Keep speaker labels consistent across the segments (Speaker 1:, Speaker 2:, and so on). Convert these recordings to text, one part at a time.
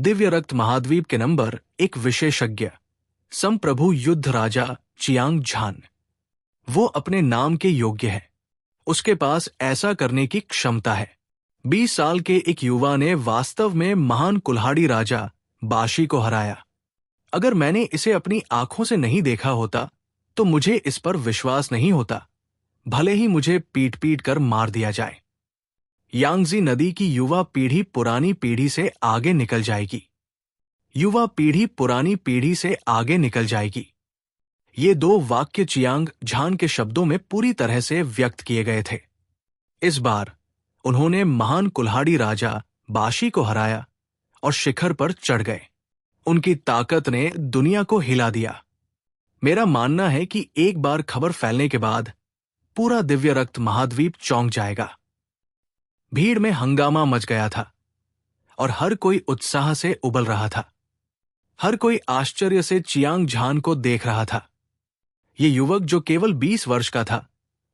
Speaker 1: दिव्य रक्त महाद्वीप के नंबर एक विशेषज्ञ संप्रभु युद्ध राजा चियांग झान। वो अपने नाम के योग्य है। उसके पास ऐसा करने की क्षमता है। 20 साल के एक युवा ने वास्तव में महान कुल्हाड़ी राजा बाशी को हराया। अगर मैंने इसे अपनी आंखों से नहीं देखा होता तो मुझे इस पर विश्वास नहीं होता, भले ही मुझे पीट पीट कर मार दिया जाए। यांगजी नदी की युवा पीढ़ी पुरानी पीढ़ी से आगे निकल जाएगी। युवा पीढ़ी पुरानी पीढ़ी से आगे निकल जाएगी। ये दो वाक्य चियांग झान के शब्दों में पूरी तरह से व्यक्त किए गए थे। इस बार उन्होंने महान कुल्हाड़ी राजा बाशी को हराया और शिखर पर चढ़ गए। उनकी ताकत ने दुनिया को हिला दिया। मेरा मानना है कि एक बार खबर फैलने के बाद पूरा दिव्य रक्त महाद्वीप चौंक जाएगा। भीड़ में हंगामा मच गया था और हर कोई उत्साह से उबल रहा था। हर कोई आश्चर्य से चियांग झान को देख रहा था। ये युवक जो केवल 20 वर्ष का था,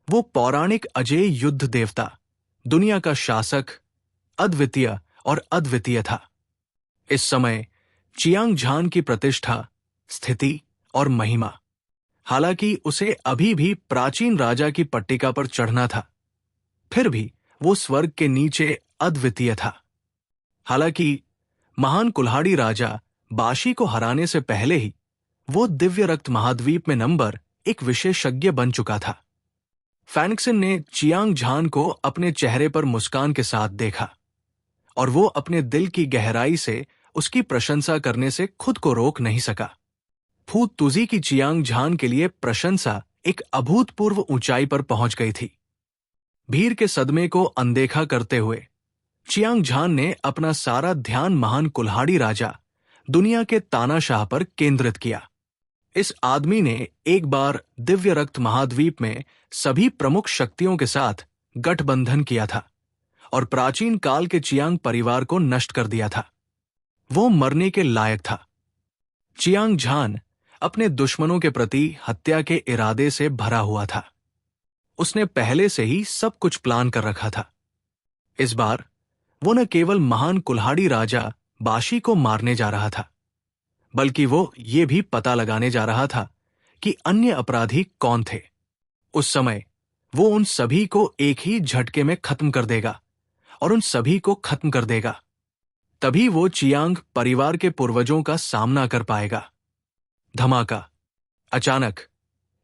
Speaker 1: वो पौराणिक अजेय युद्ध देवता, दुनिया का शासक, अद्वितीय और अद्वितीय था। इस समय चियांग झान की प्रतिष्ठा, स्थिति और महिमा, हालांकि उसे अभी भी प्राचीन राजा की पट्टिका पर चढ़ना था, फिर भी वो स्वर्ग के नीचे अद्वितीय था। हालांकि महान कुल्हाड़ी राजा बाशी को हराने से पहले ही वो दिव्य रक्त महाद्वीप में नंबर एक विशेषज्ञ बन चुका था। फैनिक्सन ने चियांग झान को अपने चेहरे पर मुस्कान के साथ देखा और वो अपने दिल की गहराई से उसकी प्रशंसा करने से खुद को रोक नहीं सका। फूत तुजी की चियांग झान के लिए प्रशंसा एक अभूतपूर्व ऊंचाई पर पहुंच गई थी। भीड़ के सदमे को अनदेखा करते हुए चियांग झान ने अपना सारा ध्यान महान कुल्हाड़ी राजा दुनिया के तानाशाह पर केंद्रित किया। इस आदमी ने एक बार दिव्य रक्त महाद्वीप में सभी प्रमुख शक्तियों के साथ गठबंधन किया था और प्राचीन काल के चियांग परिवार को नष्ट कर दिया था। वो मरने के लायक था। चियांग झान अपने दुश्मनों के प्रति हत्या के इरादे से भरा हुआ था। उसने पहले से ही सब कुछ प्लान कर रखा था। इस बार वो न केवल महान कुल्हाड़ी राजा बाशी को मारने जा रहा था, बल्कि वो ये भी पता लगाने जा रहा था कि अन्य अपराधी कौन थे। उस समय वो उन सभी को एक ही झटके में खत्म कर देगा और उन सभी को खत्म कर देगा। तभी वो चियांग परिवार के पूर्वजों का सामना कर पाएगा। धमाका! अचानक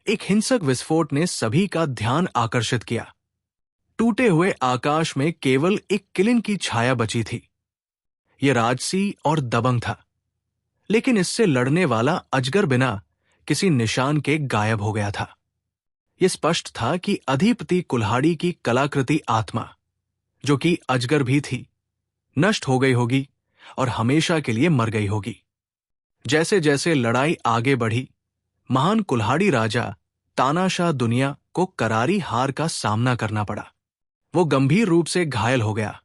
Speaker 1: एक हिंसक विस्फोट ने सभी का ध्यान आकर्षित किया। टूटे हुए आकाश में केवल एक किलिन की छाया बची थी। यह राजसी और दबंग था, लेकिन इससे लड़ने वाला अजगर बिना किसी निशान के गायब हो गया था। यह स्पष्ट था कि अधिपति कुल्हाड़ी की कलाकृति आत्मा, जो कि अजगर भी थी, नष्ट हो गई होगी और हमेशा के लिए मर गई होगी। जैसे जैसे लड़ाई आगे बढ़ी, महान कुल्हाड़ी राजा तानाशाह दुनिया को करारी हार का सामना करना पड़ा। वो गंभीर रूप से घायल हो गया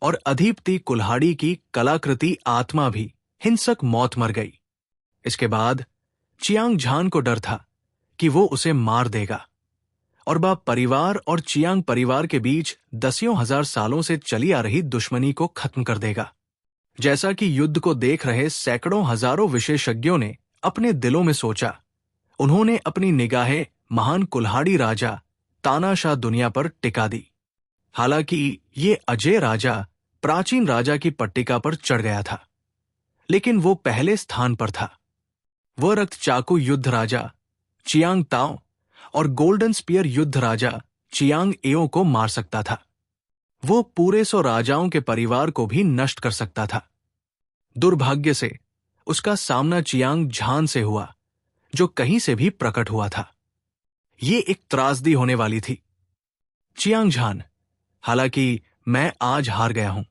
Speaker 1: और अधिपति कुल्हाड़ी की कलाकृति आत्मा भी हिंसक मौत मर गई। इसके बाद चियांग झान को डर था कि वो उसे मार देगा और बाप परिवार और चियांग परिवार के बीच दसियों हजार सालों से चली आ रही दुश्मनी को खत्म कर देगा। जैसा कि युद्ध को देख रहे सैकड़ों हजारों विशेषज्ञों ने अपने दिलों में सोचा, उन्होंने अपनी निगाहें महान कुल्हाड़ी राजा तानाशाह दुनिया पर टिका दी। हालांकि ये अजेय राजा प्राचीन राजा की पट्टिका पर चढ़ गया था, लेकिन वो पहले स्थान पर था। वह रक्त चाकू युद्ध राजा चियांग ताओ और गोल्डन स्पीयर युद्ध राजा चियांग एओ को मार सकता था। वो पूरे 100 राजाओं के परिवार को भी नष्ट कर सकता था। दुर्भाग्य से उसका सामना चियांग झान से हुआ, जो कहीं से भी प्रकट हुआ था। ये एक त्रासदी होने वाली थी। चियांग झान, हालांकि मैं आज हार गया हूं।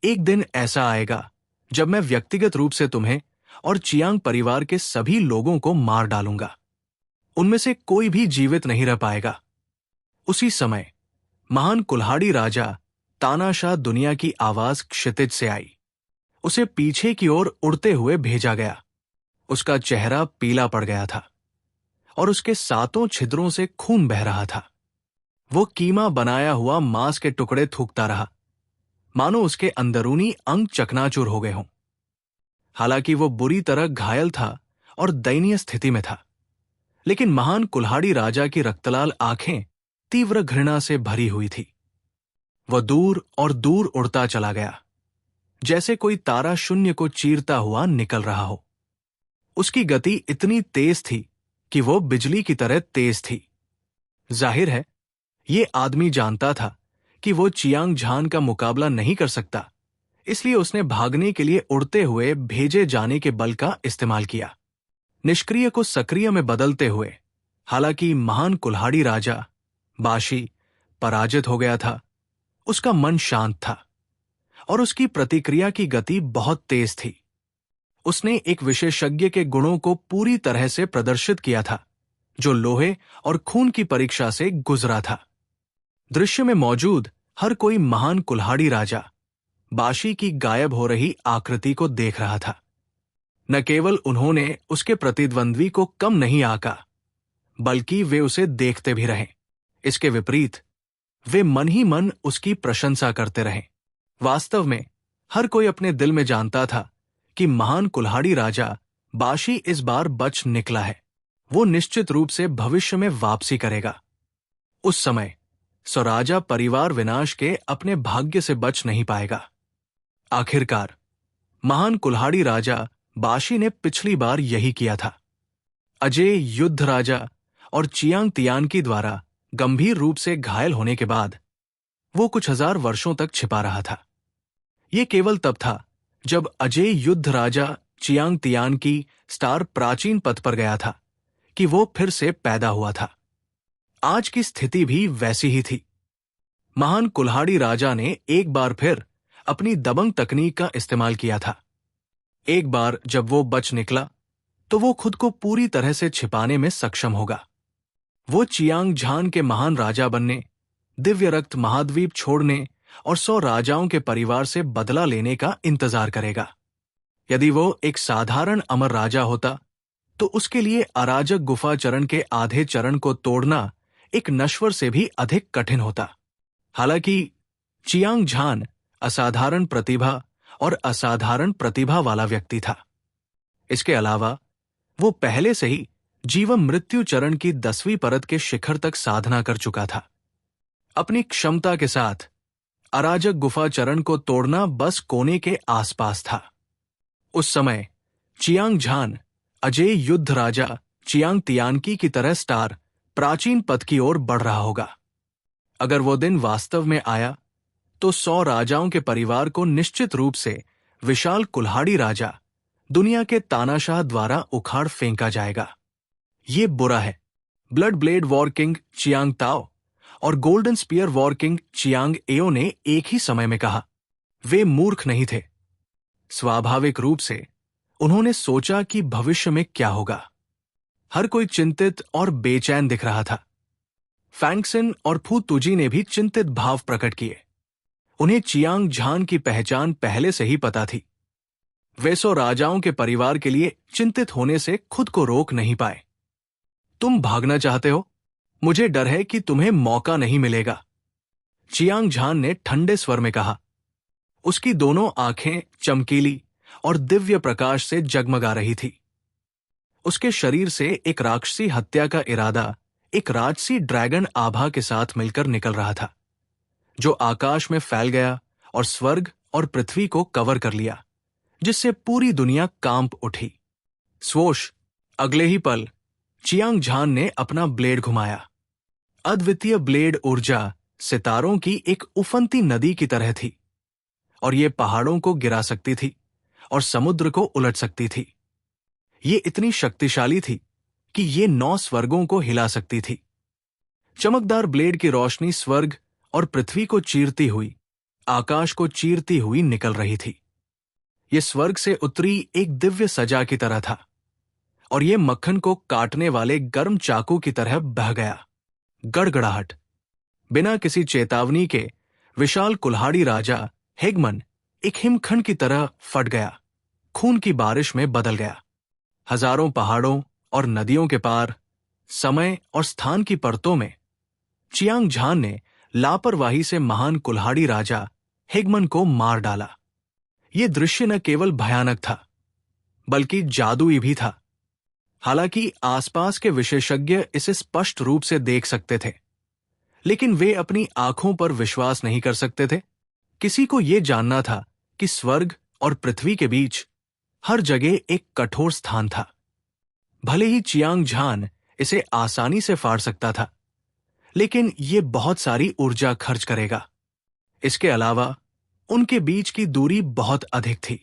Speaker 1: एक दिन ऐसा आएगा जब मैं व्यक्तिगत रूप से तुम्हें और चियांग परिवार के सभी लोगों को मार डालूंगा। उनमें से कोई भी जीवित नहीं रह पाएगा। उसी समय महान कुल्हाड़ी राजा तानाशाह दुनिया की आवाज क्षितिज से आई। उसे पीछे की ओर उड़ते हुए भेजा गया। उसका चेहरा पीला पड़ गया था और उसके 7 छिद्रों से खून बह रहा था। वो कीमा बनाया हुआ मांस के टुकड़े थूकता रहा, मानो उसके अंदरूनी अंग चकनाचूर हो गए हों। हालांकि वो बुरी तरह घायल था और दयनीय स्थिति में था, लेकिन महान कुल्हाड़ी राजा की रक्तलाल आंखें तीव्र घृणा से भरी हुई थी। वह दूर और दूर उड़ता चला गया, जैसे कोई तारा शून्य को चीरता हुआ निकल रहा हो। उसकी गति इतनी तेज थी कि वो बिजली की तरह तेज थी। जाहिर है, ये आदमी जानता था कि वो चियांग झान का मुकाबला नहीं कर सकता, इसलिए उसने भागने के लिए उड़ते हुए भेजे जाने के बल का इस्तेमाल किया, निष्क्रिय को सक्रिय में बदलते हुए। हालांकि महान कुल्हाड़ी राजा बाशी पराजित हो गया था, उसका मन शांत था और उसकी प्रतिक्रिया की गति बहुत तेज थी। उसने एक विशेषज्ञ के गुणों को पूरी तरह से प्रदर्शित किया था, जो लोहे और खून की परीक्षा से गुजरा था। दृश्य में मौजूद हर कोई महान कुल्हाड़ी राजा बाशी की गायब हो रही आकृति को देख रहा था। न केवल उन्होंने उसके प्रतिद्वंद्वी को कम नहीं आंका, बल्कि वे उसे देखते भी रहे। इसके विपरीत वे मन ही मन उसकी प्रशंसा करते रहे। वास्तव में हर कोई अपने दिल में जानता था कि महान कुल्हाड़ी राजा बाशी इस बार बच निकला है। वो निश्चित रूप से भविष्य में वापसी करेगा। उस समय स्वराजा परिवार विनाश के अपने भाग्य से बच नहीं पाएगा। आखिरकार महान कुल्हाड़ी राजा बाशी ने पिछली बार यही किया था। अजय युद्ध राजा और चियांग तियानकी द्वारा गंभीर रूप से घायल होने के बाद वो कुछ हजार वर्षों तक छिपा रहा था। ये केवल तब था जब अजय युद्ध राजा चियांग तियानकी स्टार प्राचीन पथ पर गया था कि वो फिर से पैदा हुआ था। आज की स्थिति भी वैसी ही थी। महान कुल्हाड़ी राजा ने एक बार फिर अपनी दबंग तकनीक का इस्तेमाल किया था। एक बार जब वो बच निकला तो वो खुद को पूरी तरह से छिपाने में सक्षम होगा। वो चियांग झान के महान राजा बनने, दिव्य रक्त महाद्वीप छोड़ने और 100 राजाओं के परिवार से बदला लेने का इंतजार करेगा। यदि वो एक साधारण अमर राजा होता तो उसके लिए अराजक गुफा चरण के आधे चरण को तोड़ना एक नश्वर से भी अधिक कठिन होता। हालांकि चियांग झान असाधारण प्रतिभा और असाधारण प्रतिभा वाला व्यक्ति था। इसके अलावा वो पहले से ही जीवन मृत्यु चरण की 10वीं परत के शिखर तक साधना कर चुका था। अपनी क्षमता के साथ अराजक गुफा चरण को तोड़ना बस कोने के आसपास था। उस समय चियांग झान अजय युद्ध राजा चियांग तियानकी की तरह स्टार प्राचीन पथ की ओर बढ़ रहा होगा। अगर वो दिन वास्तव में आया तो 100 राजाओं के परिवार को निश्चित रूप से विशाल कुल्हाड़ी राजा दुनिया के तानाशाह द्वारा उखाड़ फेंका जाएगा। ये बुरा है। Blood blade war king Chiang Tao और golden spear war king Chiang Ao ने एक ही समय में कहा। वे मूर्ख नहीं थे। स्वाभाविक रूप से उन्होंने सोचा कि भविष्य में क्या होगा। हर कोई चिंतित और बेचैन दिख रहा था। फैंगसिन और फू तुजी ने भी चिंतित भाव प्रकट किए। उन्हें चियांग झान की पहचान पहले से ही पता थी। वे 100 राजाओं के परिवार के लिए चिंतित होने से खुद को रोक नहीं पाए। तुम भागना चाहते हो? मुझे डर है कि तुम्हें मौका नहीं मिलेगा, चियांग झान ने ठंडे स्वर में कहा। उसकी दोनों आंखें चमकीली और दिव्य प्रकाश से जगमगा रही थी। उसके शरीर से एक राक्षसी हत्या का इरादा एक राजसी ड्रैगन आभा के साथ मिलकर निकल रहा था, जो आकाश में फैल गया और स्वर्ग और पृथ्वी को कवर कर लिया, जिससे पूरी दुनिया कांप उठी। स्वोश! अगले ही पल चियांग झान ने अपना ब्लेड घुमाया। अद्वितीय ब्लेड ऊर्जा सितारों की एक उफनती नदी की तरह थी, और ये पहाड़ों को गिरा सकती थी और समुद्र को उलट सकती थी। ये इतनी शक्तिशाली थी कि ये 9 स्वर्गों को हिला सकती थी। चमकदार ब्लेड की रोशनी स्वर्ग और पृथ्वी को चीरती हुई, आकाश को चीरती हुई निकल रही थी। ये स्वर्ग से उतरी एक दिव्य सजा की तरह था, और ये मक्खन को काटने वाले गर्म चाकू की तरह बह गया। गड़गड़ाहट! बिना किसी चेतावनी के विशाल कुल्हाड़ी राजा हेगमन एक हिमखंड की तरह फट गया, खून की बारिश में बदल गया। हजारों पहाड़ों और नदियों के पार, समय और स्थान की परतों में चियांग झान ने लापरवाही से महान कुल्हाड़ी राजा हेगमन को मार डाला। ये दृश्य न केवल भयानक था, बल्कि जादुई भी था। हालांकि आसपास के विशेषज्ञ इसे स्पष्ट रूप से देख सकते थे, लेकिन वे अपनी आंखों पर विश्वास नहीं कर सकते थे। किसी को यह जानना था कि स्वर्ग और पृथ्वी के बीच हर जगह एक कठोर स्थान था। भले ही चियांग झान इसे आसानी से फाड़ सकता था, लेकिन यह बहुत सारी ऊर्जा खर्च करेगा। इसके अलावा उनके बीच की दूरी बहुत अधिक थी।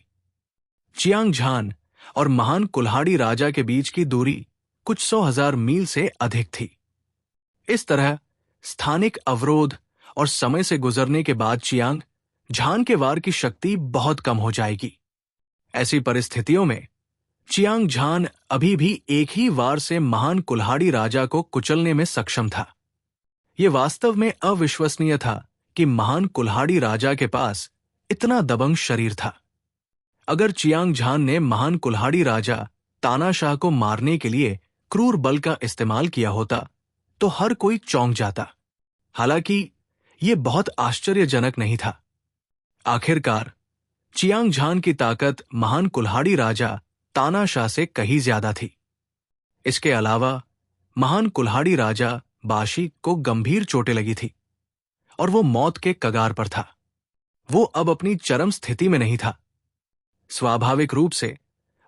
Speaker 1: चियांग झान और महान कुल्हाड़ी राजा के बीच की दूरी कुछ 100,000 मील से अधिक थी। इस तरह स्थानिक अवरोध और समय से गुजरने के बाद चियांग झान के वार की शक्ति बहुत कम हो जाएगी। ऐसी परिस्थितियों में चियांग झान अभी भी एक ही वार से महान कुल्हाड़ी राजा को कुचलने में सक्षम था। यह वास्तव में अविश्वसनीय था कि महान कुल्हाड़ी राजा के पास इतना दबंग शरीर था। अगर चियांग झान ने महान कुल्हाड़ी राजा तानाशाह को मारने के लिए क्रूर बल का इस्तेमाल किया होता तो हर कोई चौंक जाता। हालांकि यह बहुत आश्चर्यजनक नहीं था। आखिरकार चियांग झान की ताकत महान कुल्हाड़ी राजा तानाशाह से कहीं ज्यादा थी। इसके अलावा महान कुल्हाड़ी राजा बाशी को गंभीर चोटें लगी थी और वो मौत के कगार पर था। वो अब अपनी चरम स्थिति में नहीं था। स्वाभाविक रूप से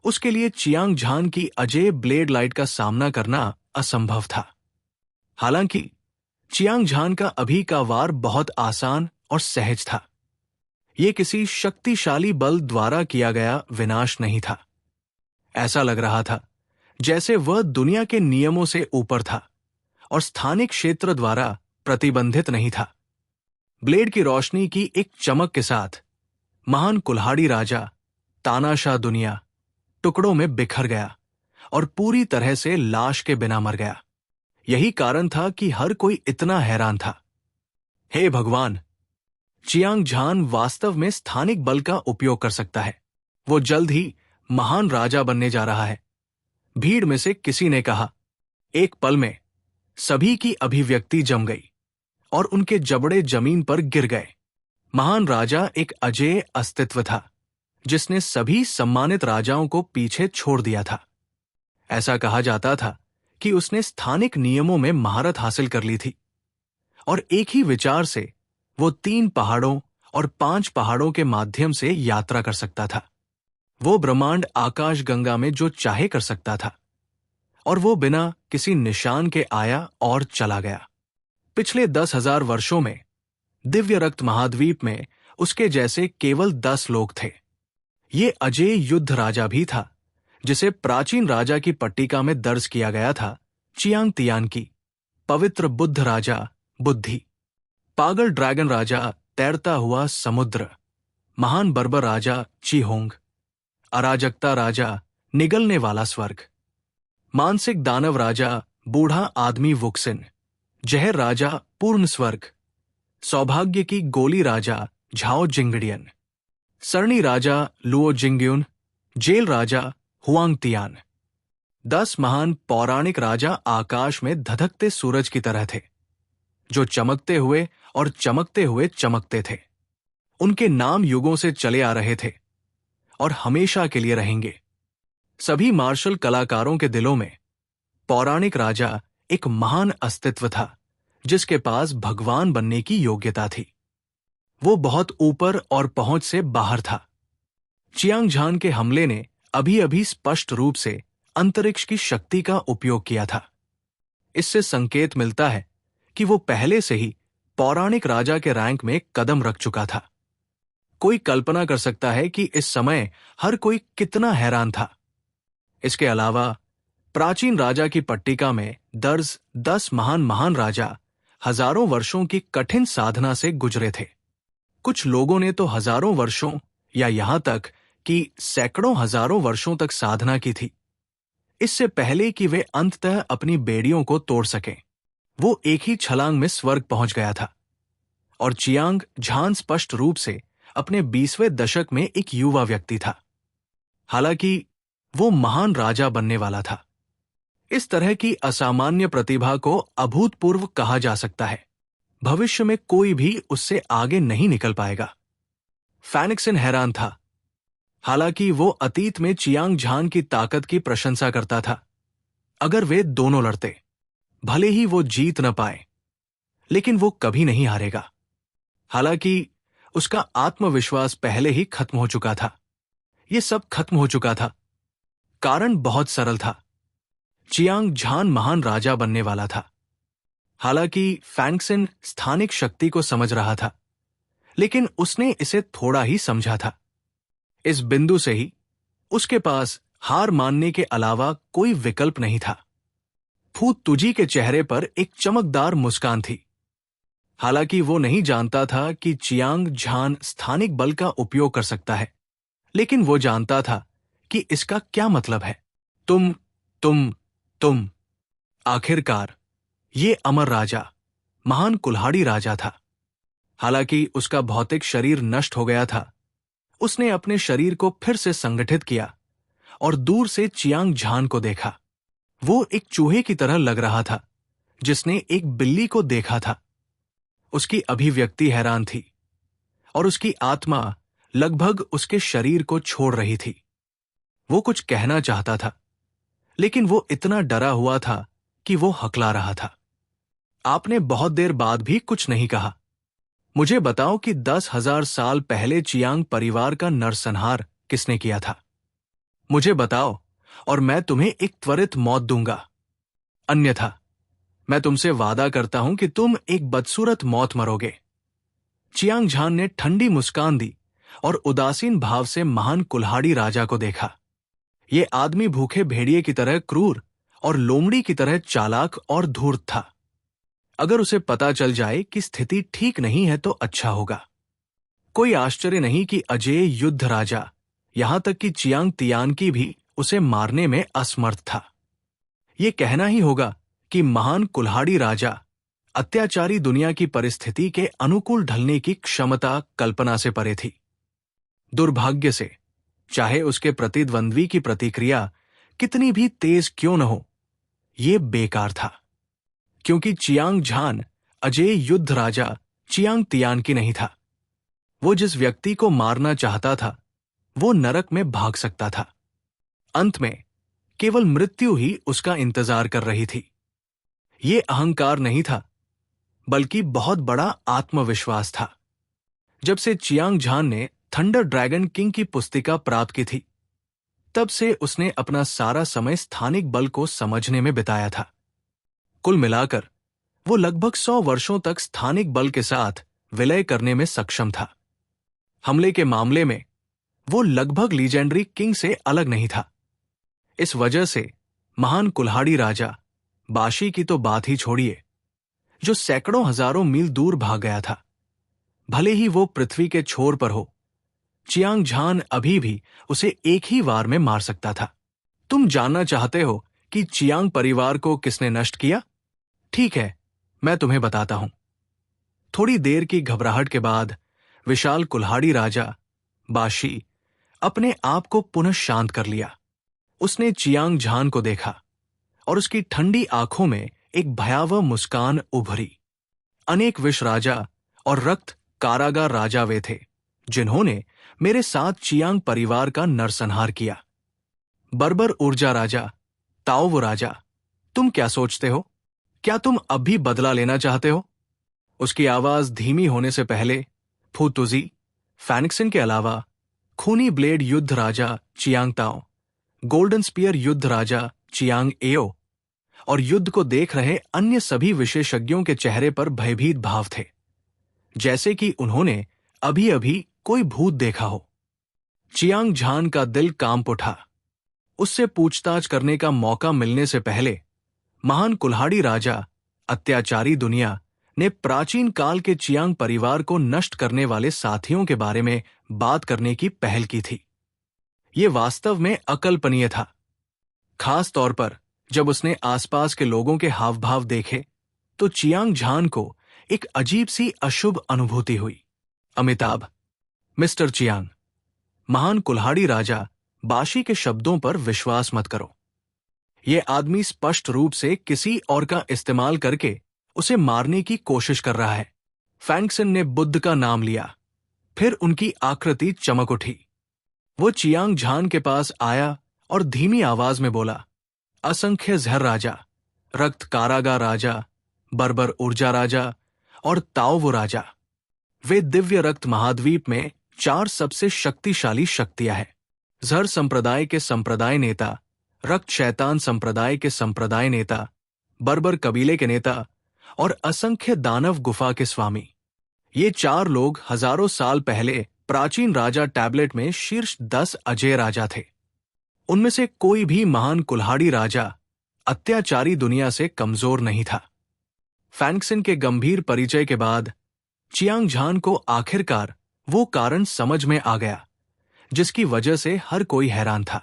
Speaker 1: उसके लिए चियांग झान की अजेय ब्लेड लाइट का सामना करना असंभव था। हालांकि चियांग झान का अभी का वार बहुत आसान और सहज था। यह किसी शक्तिशाली बल द्वारा किया गया विनाश नहीं था। ऐसा लग रहा था जैसे वह दुनिया के नियमों से ऊपर था और स्थानिक क्षेत्र द्वारा प्रतिबंधित नहीं था। ब्लेड की रोशनी की एक चमक के साथ महान कुल्हाड़ी राजा तानाशाह दुनिया टुकड़ों में बिखर गया और पूरी तरह से लाश के बिना मर गया। यही कारण था कि हर कोई इतना हैरान था। हे भगवान, चियांग झान वास्तव में स्थानिक बल का उपयोग कर सकता है। वो जल्द ही महान राजा बनने जा रहा है। भीड़ में से किसी ने कहा। एक पल में सभी की अभिव्यक्ति जम गई और उनके जबड़े जमीन पर गिर गए। महान राजा एक अजेय अस्तित्व था जिसने सभी सम्मानित राजाओं को पीछे छोड़ दिया था। ऐसा कहा जाता था कि उसने स्थानिक नियमों में महारत हासिल कर ली थी और एक ही विचार से वो 3 पहाड़ों और 5 पहाड़ों के माध्यम से यात्रा कर सकता था। वो ब्रह्मांड आकाश गंगा में जो चाहे कर सकता था और वो बिना किसी निशान के आया और चला गया। पिछले 10,000 वर्षों में दिव्य रक्त महाद्वीप में उसके जैसे केवल 10 लोग थे। ये अजेय युद्ध राजा भी था जिसे प्राचीन राजा की पट्टिका में दर्ज किया गया था। चियांग तियान की पवित्र बुद्ध राजा बुद्धि, पागल ड्रैगन राजा तैरता हुआ समुद्र, महान बर्बर राजा चीहोंग, अराजकता राजा निगलने वाला स्वर्ग, मानसिक दानव राजा बूढ़ा आदमी वुक्सिन, जहर राजा पूर्ण स्वर्ग, सौभाग्य की गोली राजा झाओ जिंगडियन, सरणी राजा लुओ जिंग्युन, जेल राजा हुआंग तियान। 10 महान पौराणिक राजा आकाश में धधकते सूरज की तरह थे, जो चमकते हुए और चमकते हुए चमकते थे। उनके नाम युगों से चले आ रहे थे और हमेशा के लिए रहेंगे। सभी मार्शल कलाकारों के दिलों में पौराणिक राजा एक महान अस्तित्व था जिसके पास भगवान बनने की योग्यता थी। वो बहुत ऊपर और पहुंच से बाहर था। चियांग झान के हमले ने अभी अभी स्पष्ट रूप से अंतरिक्ष की शक्ति का उपयोग किया था। इससे संकेत मिलता है कि वो पहले से ही पौराणिक राजा के रैंक में कदम रख चुका था। कोई कल्पना कर सकता है कि इस समय हर कोई कितना हैरान था। इसके अलावा प्राचीन राजा की पट्टिका में दर्ज 10 महान राजा हजारों वर्षों की कठिन साधना से गुजरे थे। कुछ लोगों ने तो हजारों वर्षों या यहां तक कि सैकड़ों हजारों वर्षों तक साधना की थी, इससे पहले कि वे अंततः अपनी बेड़ियों को तोड़ सकें। वो एक ही छलांग में स्वर्ग पहुंच गया था और चियांग झान स्पष्ट रूप से अपने 20वें दशक में एक युवा व्यक्ति था। हालांकि वो महान राजा बनने वाला था। इस तरह की असामान्य प्रतिभा को अभूतपूर्व कहा जा सकता है। भविष्य में कोई भी उससे आगे नहीं निकल पाएगा। फेनिक्सन हैरान था। हालांकि वो अतीत में चियांग झान की ताकत की प्रशंसा करता था। अगर वे दोनों लड़ते, भले ही वो जीत न पाए, लेकिन वो कभी नहीं हारेगा। हालांकि उसका आत्मविश्वास पहले ही खत्म हो चुका था। ये सब खत्म हो चुका था। कारण बहुत सरल था। चियांग झान महान राजा बनने वाला था। हालांकि फैंगसिन स्थानिक शक्ति को समझ रहा था, लेकिन उसने इसे थोड़ा ही समझा था। इस बिंदु से ही उसके पास हार मानने के अलावा कोई विकल्प नहीं था। फू तुजी के चेहरे पर एक चमकदार मुस्कान थी। हालांकि वो नहीं जानता था कि चियांग झान स्थानिक बल का उपयोग कर सकता है, लेकिन वो जानता था कि इसका क्या मतलब है। तुम आखिरकार ये अमर राजा, महान कुल्हाड़ी राजा था। हालांकि उसका भौतिक शरीर नष्ट हो गया था, उसने अपने शरीर को फिर से संगठित किया और दूर से चियांग झान को देखा। वो एक चूहे की तरह लग रहा था जिसने एक बिल्ली को देखा था। उसकी अभिव्यक्ति हैरान थी और उसकी आत्मा लगभग उसके शरीर को छोड़ रही थी। वो कुछ कहना चाहता था, लेकिन वो इतना डरा हुआ था कि वो हकला रहा था। आपने बहुत देर बाद भी कुछ नहीं कहा। मुझे बताओ कि 10,000 साल पहले चियांग परिवार का नरसंहार किसने किया था? मुझे बताओ और मैं तुम्हें एक त्वरित मौत दूंगा। अन्यथा मैं तुमसे वादा करता हूं कि तुम एक बदसूरत मौत मरोगे। चियांग झान ने ठंडी मुस्कान दी और उदासीन भाव से महान कुल्हाड़ी राजा को देखा। ये आदमी भूखे भेड़िए की तरह क्रूर और लोमड़ी की तरह चालाक और धूर्त था। अगर उसे पता चल जाए कि स्थिति ठीक नहीं है तो अच्छा होगा। कोई आश्चर्य नहीं कि अजेय युद्ध राजा, यहां तक कि चियांग तियानकी भी उसे मारने में असमर्थ था। यह कहना ही होगा कि महान कुल्हाड़ी राजा अत्याचारी दुनिया की परिस्थिति के अनुकूल ढलने की क्षमता कल्पना से परे थी। दुर्भाग्य से, चाहे उसके प्रतिद्वंद्वी की प्रतिक्रिया कितनी भी तेज क्यों न हो, यह बेकार था। क्योंकि चियांग झान अजेय युद्ध राजा चियांग तियानकी नहीं था। वो जिस व्यक्ति को मारना चाहता था, वो नरक में भाग सकता था। अंत में केवल मृत्यु ही उसका इंतजार कर रही थी। ये अहंकार नहीं था, बल्कि बहुत बड़ा आत्मविश्वास था। जब से चियांग झान ने थंडर ड्रैगन किंग की पुस्तिका प्राप्त की थी, तब से उसने अपना सारा समय स्थानिक बल को समझने में बिताया था। कुल मिलाकर वो लगभग 100 वर्षों तक स्थानिक बल के साथ विलय करने में सक्षम था। हमले के मामले में वो लगभग लीजेंडरी किंग से अलग नहीं था। इस वजह से महान कुल्हाड़ी राजा बाशी की तो बात ही छोड़िए, जो सैकड़ों हजारों मील दूर भाग गया था, भले ही वो पृथ्वी के छोर पर हो, चियांग झान अभी भी उसे एक ही वार में मार सकता था। तुम जानना चाहते हो कि चियांग परिवार को किसने नष्ट किया? ठीक है, मैं तुम्हें बताता हूं। थोड़ी देर की घबराहट के बाद विशाल कुल्हाड़ी राजा बाशी अपने आप को पुनः शांत कर लिया। उसने चियांग झान को देखा और उसकी ठंडी आंखों में एक भयावह मुस्कान उभरी। अनेक विष राजा और रक्त कारागार राजा वे थे जिन्होंने मेरे साथ चियांग परिवार का नरसंहार किया। बर्बर ऊर्जा राजा, ताओवो राजा, तुम क्या सोचते हो? क्या तुम अब भी बदला लेना चाहते हो? उसकी आवाज धीमी होने से पहले फू तुजी, फैनिक्सिन के अलावा खूनी ब्लेड युद्ध राजा चियांग ताओ, गोल्डन स्पीयर युद्ध राजा चियांग एओ और युद्ध को देख रहे अन्य सभी विशेषज्ञों के चेहरे पर भयभीत भाव थे, जैसे कि उन्होंने अभी अभी कोई भूत देखा हो। चियांग झान का दिल कांप उठा। उससे पूछताछ करने का मौका मिलने से पहले महान कुल्हाड़ी राजा अत्याचारी दुनिया ने प्राचीन काल के चियांग परिवार को नष्ट करने वाले साथियों के बारे में बात करने की पहल की थी। यह वास्तव में अकल्पनीय था, खास तौर पर जब उसने आसपास के लोगों के हाव भाव देखे तो चियांग झान को एक अजीब सी अशुभ अनुभूति हुई। अमिताभ, मिस्टर चियांग, महान कुल्हाड़ी राजा बाशी के शब्दों पर विश्वास मत करो। यह आदमी स्पष्ट रूप से किसी और का इस्तेमाल करके उसे मारने की कोशिश कर रहा है। फैंगसिन ने बुद्ध का नाम लिया, फिर उनकी आकृति चमक उठी। वो चियांग झान के पास आया और धीमी आवाज में बोला, असंख्य जहर राजा, रक्त कारागार राजा, बर्बर ऊर्जा राजा और ताओवो राजा। वे दिव्य रक्त महाद्वीप में 4 सबसे शक्तिशाली शक्तियां हैं। जहर संप्रदाय के संप्रदाय नेता, रक्त शैतान संप्रदाय के संप्रदाय नेता, बर्बर कबीले के नेता और असंख्य दानव गुफा के स्वामी। ये 4 लोग हजारों साल पहले प्राचीन राजा टैबलेट में शीर्ष 10 अजेय राजा थे। उनमें से कोई भी महान कुल्हाड़ी राजा अत्याचारी दुनिया से कमजोर नहीं था। फैंक्सिन के गंभीर परिचय के बाद चियांग झान को आखिरकार वो कारण समझ में आ गया जिसकी वजह से हर कोई हैरान था।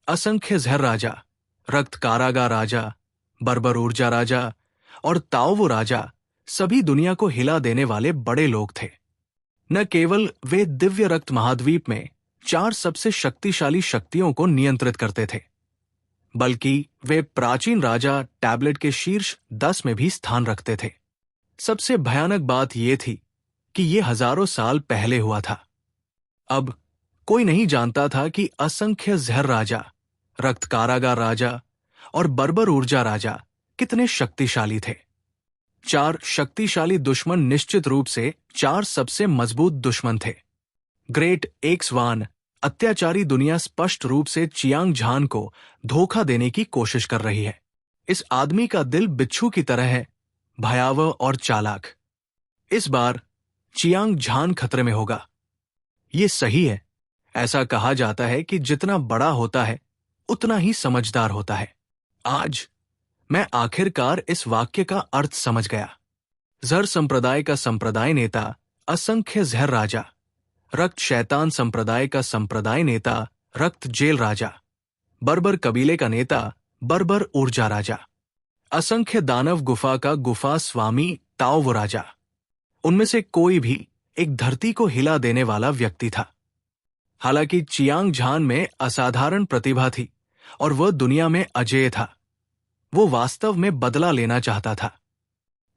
Speaker 1: असंख्य जहर राजा, रक्त कारागार राजा, बर्बर ऊर्जा राजा और ताओवो राजा सभी दुनिया को हिला देने वाले बड़े लोग थे। न केवल वे दिव्य रक्त महाद्वीप में 4 सबसे शक्तिशाली शक्तियों को नियंत्रित करते थे, बल्कि वे प्राचीन राजा टैबलेट के शीर्ष 10 में भी स्थान रखते थे। सबसे भयानक बात यह थी कि यह हजारों साल पहले हुआ था। अब कोई नहीं जानता था कि असंख्य जहर राजा, रक्त कारागार राजा और बर्बर ऊर्जा राजा कितने शक्तिशाली थे। 4 शक्तिशाली दुश्मन निश्चित रूप से 4 सबसे मजबूत दुश्मन थे। ग्रेट एक्स वान अत्याचारी दुनिया स्पष्ट रूप से चियांग झान को धोखा देने की कोशिश कर रही है। इस आदमी का दिल बिच्छू की तरह है, भयावह और चालाक। इस बार चियांग झान खतरे में होगा। ये सही है। ऐसा कहा जाता है कि जितना बड़ा होता है उतना ही समझदार होता है। आज मैं आखिरकार इस वाक्य का अर्थ समझ गया। जहर संप्रदाय का संप्रदाय नेता असंख्य जहर राजा, रक्त शैतान संप्रदाय का संप्रदाय नेता रक्त जेल राजा, बर्बर कबीले का नेता बर्बर ऊर्जा राजा, असंख्य दानव गुफा का गुफा स्वामी ताओवो राजा। उनमें से कोई भी एक धरती को हिला देने वाला व्यक्ति था। हालांकि चियांग झान में असाधारण प्रतिभा थी और वह दुनिया में अजेय था। वो वास्तव में बदला लेना चाहता था।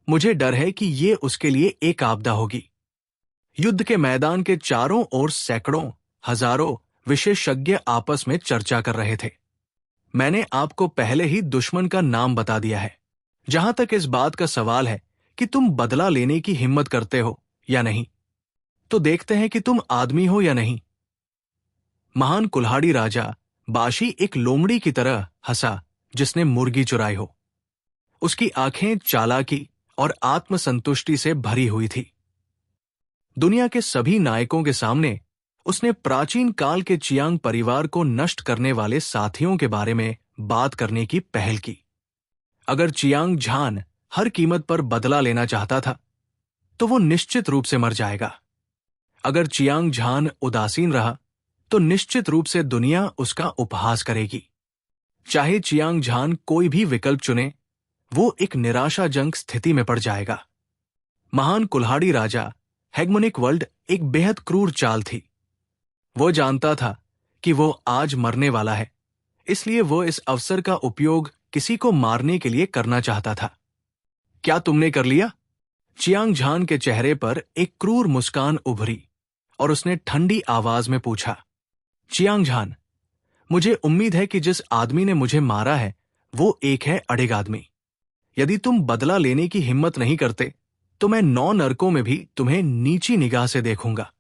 Speaker 1: मुझे डर है कि ये उसके लिए एक आपदा होगी। युद्ध के मैदान के चारों ओर सैकड़ों, हजारों विशेषज्ञ आपस में चर्चा कर रहे थे। मैंने आपको पहले ही दुश्मन का नाम बता दिया है। जहां तक इस बात का सवाल है कि तुम बदला लेने की हिम्मत करते हो या नहीं, तो देखते हैं कि तुम आदमी हो या नहीं। महान कुल्हाड़ी राजा बाशी एक लोमड़ी की तरह हंसा जिसने मुर्गी चुराई हो। उसकी आंखें चालाकी और आत्मसंतुष्टि से भरी हुई थी। दुनिया के सभी नायकों के सामने उसने प्राचीन काल के चियांग परिवार को नष्ट करने वाले साथियों के बारे में बात करने की पहल की। अगर चियांग झान हर कीमत पर बदला लेना चाहता था तो वो निश्चित रूप से मर जाएगा। अगर चियांग झान उदासीन रहा तो निश्चित रूप से दुनिया उसका उपहास करेगी। चाहे चियांग झान कोई भी विकल्प चुने, वो एक निराशाजनक स्थिति में पड़ जाएगा। महान कुल्हाड़ी राजा हेगमोनिक वर्ल्ड एक बेहद क्रूर चाल थी। वो जानता था कि वो आज मरने वाला है, इसलिए वो इस अवसर का उपयोग किसी को मारने के लिए करना चाहता था। क्या तुमने कर लिया? चियांग झान के चेहरे पर एक क्रूर मुस्कान उभरी और उसने ठंडी आवाज में पूछा, चियांग झान, मुझे उम्मीद है कि जिस आदमी ने मुझे मारा है वो एक है अड़िग आदमी। यदि तुम बदला लेने की हिम्मत नहीं करते तो मैं 9 नरकों में भी तुम्हें नीची निगाह से देखूंगा।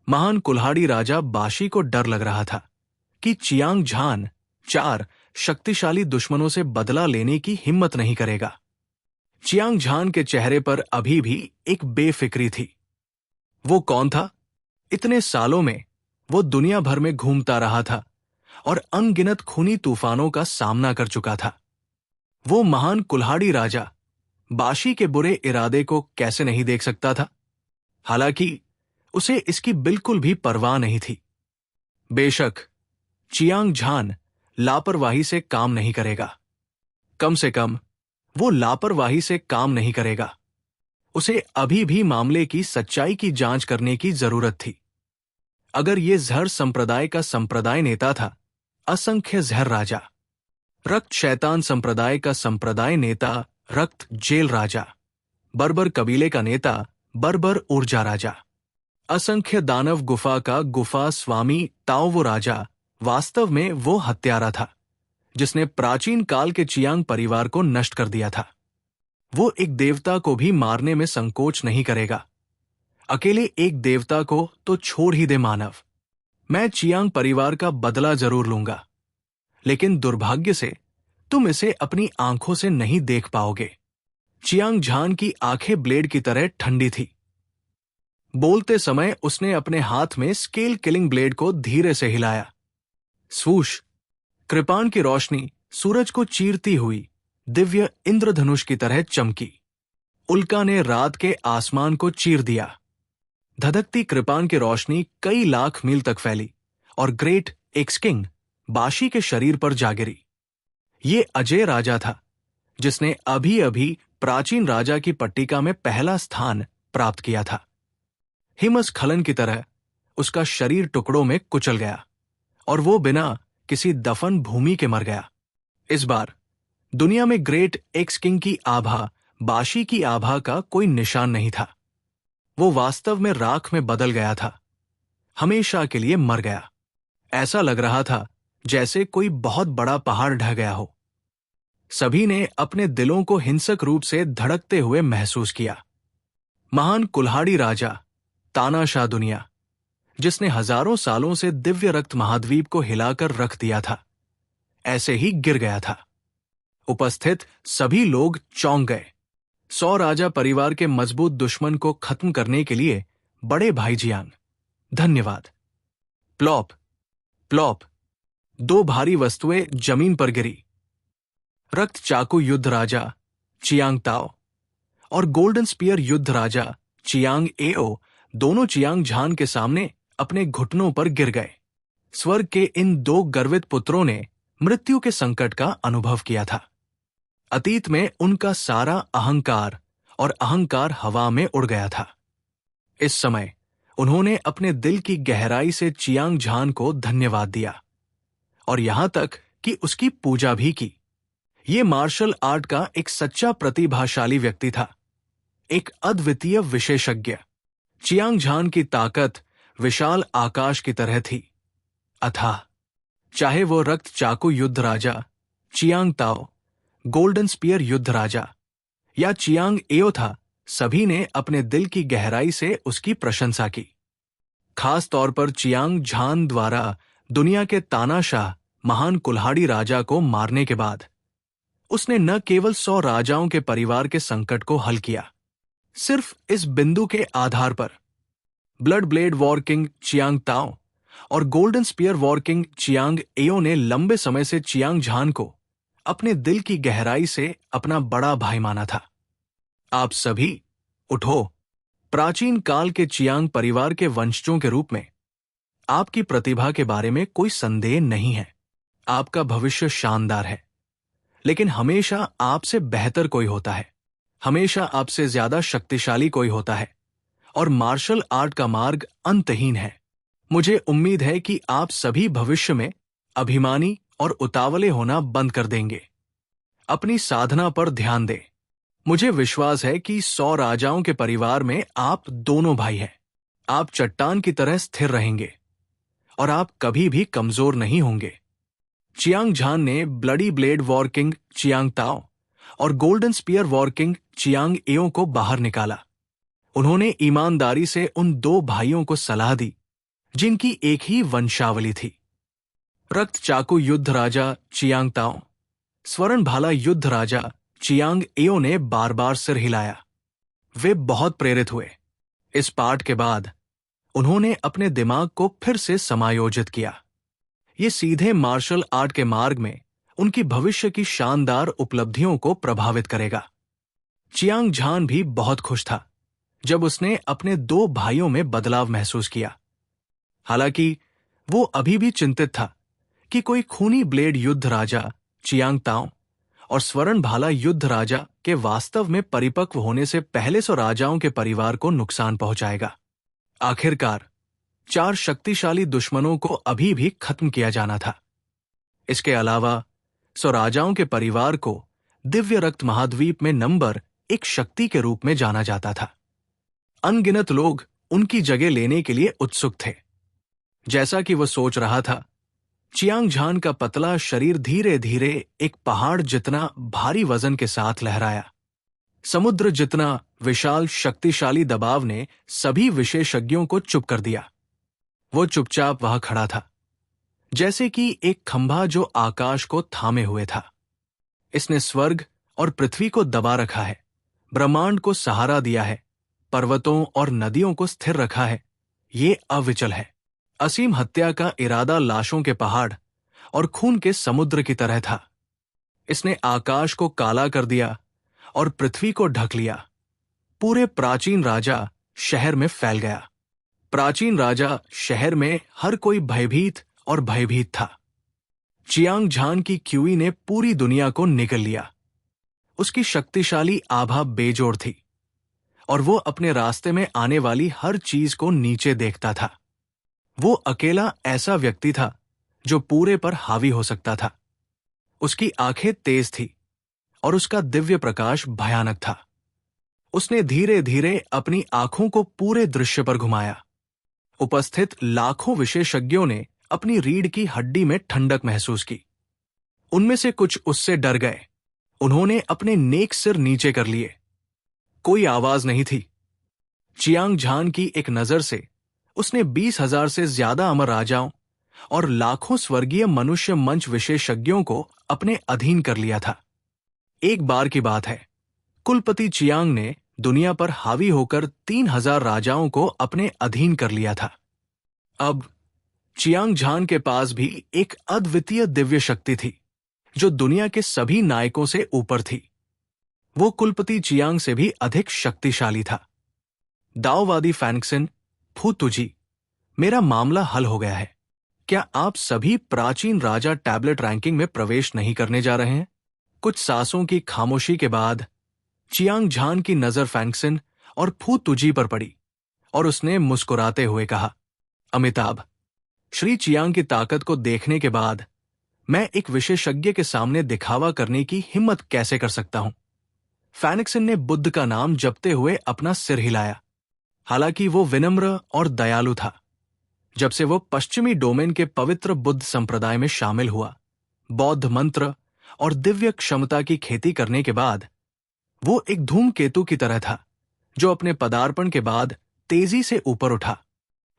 Speaker 1: महान कुल्हाड़ी राजा बाशी को डर लग रहा था कि चियांग झान 4 शक्तिशाली दुश्मनों से बदला लेने की हिम्मत नहीं करेगा। चियांग झान के चेहरे पर अभी भी एक बेफिक्री थी। वो कौन था? इतने सालों में वो दुनिया भर में घूमता रहा था और अनगिनत खूनी तूफानों का सामना कर चुका था। वो महान कुल्हाड़ी राजा बाशी के बुरे इरादे को कैसे नहीं देख सकता था? हालांकि उसे इसकी बिल्कुल भी परवाह नहीं थी। बेशक चियांग झान लापरवाही से काम नहीं करेगा। कम से कम वो लापरवाही से काम नहीं करेगा। उसे अभी भी मामले की सच्चाई की जांच करने की जरूरत थी। अगर ये जहर संप्रदाय का संप्रदाय नेता था, असंख्य जहर राजा, रक्त शैतान संप्रदाय का संप्रदाय नेता रक्त जेल राजा, बर्बर कबीले का नेता बर्बर ऊर्जा राजा, असंख्य दानव गुफा का गुफा स्वामी ताओ वो राजा वास्तव में वो हत्यारा था जिसने प्राचीन काल के चियांग परिवार को नष्ट कर दिया था। वो एक देवता को भी मारने में संकोच नहीं करेगा। अकेले एक देवता को तो छोड़ ही दे मानव, मैं चियांग परिवार का बदला जरूर लूंगा, लेकिन दुर्भाग्य से तुम इसे अपनी आंखों से नहीं देख पाओगे। चियांग झान की आंखें ब्लेड की तरह ठंडी थी। बोलते समय उसने अपने हाथ में स्केल किलिंग ब्लेड को धीरे से हिलाया। स्वूश, कृपाण की रोशनी सूरज को चीरती हुई दिव्य इंद्रधनुष की तरह चमकी। उल्का ने रात के आसमान को चीर दिया। धधकती कृपाण की रोशनी कई लाख मील तक फैली और ग्रेट एक्सकिंग बाशी के शरीर पर जा गिरी। ये अजय राजा था जिसने अभी अभी प्राचीन राजा की पट्टिका में पहला स्थान प्राप्त किया था। हिमस्खलन की तरह उसका शरीर टुकड़ों में कुचल गया और वो बिना किसी दफन भूमि के मर गया। इस बार दुनिया में ग्रेट एक्स किंग की आभा, बाशी की आभा का कोई निशान नहीं था। वो वास्तव में राख में बदल गया था, हमेशा के लिए मर गया। ऐसा लग रहा था जैसे कोई बहुत बड़ा पहाड़ ढह गया हो। सभी ने अपने दिलों को हिंसक रूप से धड़कते हुए महसूस किया। महान कुल्हाड़ी राजा तानाशाह दुनिया, जिसने हजारों सालों से दिव्य रक्त महाद्वीप को हिलाकर रख दिया था, ऐसे ही गिर गया था। उपस्थित सभी लोग चौंक गए। 100 राजा परिवार के मजबूत दुश्मन को खत्म करने के लिए बड़े भाई जियांग, धन्यवाद। प्लॉप प्लॉप, 2 भारी वस्तुएं जमीन पर गिरी। रक्त चाकू युद्ध राजा चियांग ताओ और गोल्डन स्पीयर युद्ध राजा चियांग एओ दोनों चियांग झान के सामने अपने घुटनों पर गिर गए। स्वर्ग के इन 2 गर्वित पुत्रों ने मृत्यु के संकट का अनुभव किया था। अतीत में उनका सारा अहंकार हवा में उड़ गया था। इस समय उन्होंने अपने दिल की गहराई से चियांग झान को धन्यवाद दिया और यहां तक कि उसकी पूजा भी की। ये मार्शल आर्ट का एक सच्चा प्रतिभाशाली व्यक्ति था, एक अद्वितीय विशेषज्ञ। चियांग झान की ताकत विशाल आकाश की तरह थी, अथाह। चाहे वो रक्त चाकू युद्ध राजा चियांग ताओ, गोल्डन स्पीयर युद्ध राजा या चियांग एओ था, सभी ने अपने दिल की गहराई से उसकी प्रशंसा की। खास तौर पर चियांग झान द्वारा दुनिया के तानाशाह महान कुल्हाड़ी राजा को मारने के बाद उसने न केवल 100 राजाओं के परिवार के संकट को हल किया, सिर्फ इस बिंदु के आधार पर blood blade war king Chiang Tao और golden spear war king Chiang Ao ने लंबे समय से चियांग झान को अपने दिल की गहराई से अपना बड़ा भाई माना था। आप सभी उठो। प्राचीन काल के चियांग परिवार के वंशजों के रूप में आपकी प्रतिभा के बारे में कोई संदेह नहीं है। आपका भविष्य शानदार है, लेकिन हमेशा आपसे बेहतर कोई होता है, हमेशा आपसे ज्यादा शक्तिशाली कोई होता है, और मार्शल आर्ट का मार्ग अंतहीन है। मुझे उम्मीद है कि आप सभी भविष्य में अभिमानी और उतावले होना बंद कर देंगे। अपनी साधना पर ध्यान दें। मुझे विश्वास है कि 100 राजाओं के परिवार में आप दोनों भाई हैं। आप चट्टान की तरह स्थिर रहेंगे और आप कभी भी कमजोर नहीं होंगे। चियांग झान ने bloody blade war king Chiang Tao और golden spear war king Chiang Ao को बाहर निकाला। उन्होंने ईमानदारी से उन 2 भाइयों को सलाह दी जिनकी एक ही वंशावली थी। रक्त चाकू युद्ध राजा चियांग ताओ, स्वर्ण भाला युद्ध राजा चियांग एओ ने बार बार सिर हिलाया। वे बहुत प्रेरित हुए। इस पाठ के बाद उन्होंने अपने दिमाग को फिर से समायोजित किया। ये सीधे मार्शल आर्ट के मार्ग में उनकी भविष्य की शानदार उपलब्धियों को प्रभावित करेगा। चियांग झान भी बहुत खुश था जब उसने अपने 2 भाइयों में बदलाव महसूस किया। हालांकि वो अभी भी चिंतित था कि कोई खूनी ब्लेड युद्ध राजा चियांग ताओ और स्वर्ण भाला युद्ध राजा के वास्तव में परिपक्व होने से पहले 100 राजाओं के परिवार को नुकसान पहुंचाएगा। आखिरकार 4 शक्तिशाली दुश्मनों को अभी भी खत्म किया जाना था। इसके अलावा 100 राजाओं के परिवार को दिव्य रक्त महाद्वीप में नंबर 1 शक्ति के रूप में जाना जाता था। अनगिनत लोग उनकी जगह लेने के लिए उत्सुक थे। जैसा कि वह सोच रहा था, चियांग झान का पतला शरीर धीरे धीरे एक पहाड़ जितना भारी वजन के साथ लहराया। समुद्र जितना विशाल शक्तिशाली दबाव ने सभी विशेषज्ञों को चुप कर दिया। वो चुपचाप वहां खड़ा था, जैसे कि एक खंभा जो आकाश को थामे हुए था। इसने स्वर्ग और पृथ्वी को दबा रखा है, ब्रह्मांड को सहारा दिया है, पर्वतों और नदियों को स्थिर रखा है। ये अविचल है। असीम हत्या का इरादा लाशों के पहाड़ और खून के समुद्र की तरह था। इसने आकाश को काला कर दिया और पृथ्वी को ढक लिया। पूरे प्राचीन राजा शहर में फैल गया। प्राचीन राजा शहर में हर कोई भयभीत और भयभीत था। चियांग झान की क्यूई ने पूरी दुनिया को निगल लिया। उसकी शक्तिशाली आभा बेजोड़ थी और वो अपने रास्ते में आने वाली हर चीज को नीचे देखता था। वो अकेला ऐसा व्यक्ति था जो पूरे पर हावी हो सकता था। उसकी आंखें तेज थी और उसका दिव्य प्रकाश भयानक था। उसने धीरे धीरे अपनी आंखों को पूरे दृश्य पर घुमाया। उपस्थित लाखों विशेषज्ञों ने अपनी रीढ़ की हड्डी में ठंडक महसूस की। उनमें से कुछ उससे डर गए। उन्होंने अपने नेक सिर नीचे कर लिए। कोई आवाज नहीं थी। चियांग झान की एक नजर से उसने 20,000 से ज्यादा अमर राजाओं और लाखों स्वर्गीय मनुष्य मंच विशेषज्ञों को अपने अधीन कर लिया था। एक बार की बात है, कुलपति चियांग ने दुनिया पर हावी होकर 3,000 राजाओं को अपने अधीन कर लिया था। अब चियांग झान के पास भी एक अद्वितीय दिव्य शक्ति थी जो दुनिया के सभी नायकों से ऊपर थी। वो कुलपति चियांग से भी अधिक शक्तिशाली था। दाओवादी फैनिक्सन, फू तुजी, मेरा मामला हल हो गया है। क्या आप सभी प्राचीन राजा टैबलेट रैंकिंग में प्रवेश नहीं करने जा रहे हैं? कुछ सांसों की खामोशी के बाद चियांग झान की नजर फैनिक्सन और फू तुजी पर पड़ी और उसने मुस्कुराते हुए कहा, अमिताभ, श्री चियांग की ताकत को देखने के बाद मैं एक विशेषज्ञ के सामने दिखावा करने की हिम्मत कैसे कर सकता हूं? फैनिक्सन ने बुद्ध का नाम जपते हुए अपना सिर हिलाया। हालांकि वो विनम्र और दयालु था। जब से वो पश्चिमी डोमेन के पवित्र बुद्ध संप्रदाय में शामिल हुआ, बौद्ध मंत्र और दिव्य क्षमता की खेती करने के बाद, वो एक धूमकेतु की तरह था जो अपने पदार्पण के बाद तेजी से ऊपर उठा।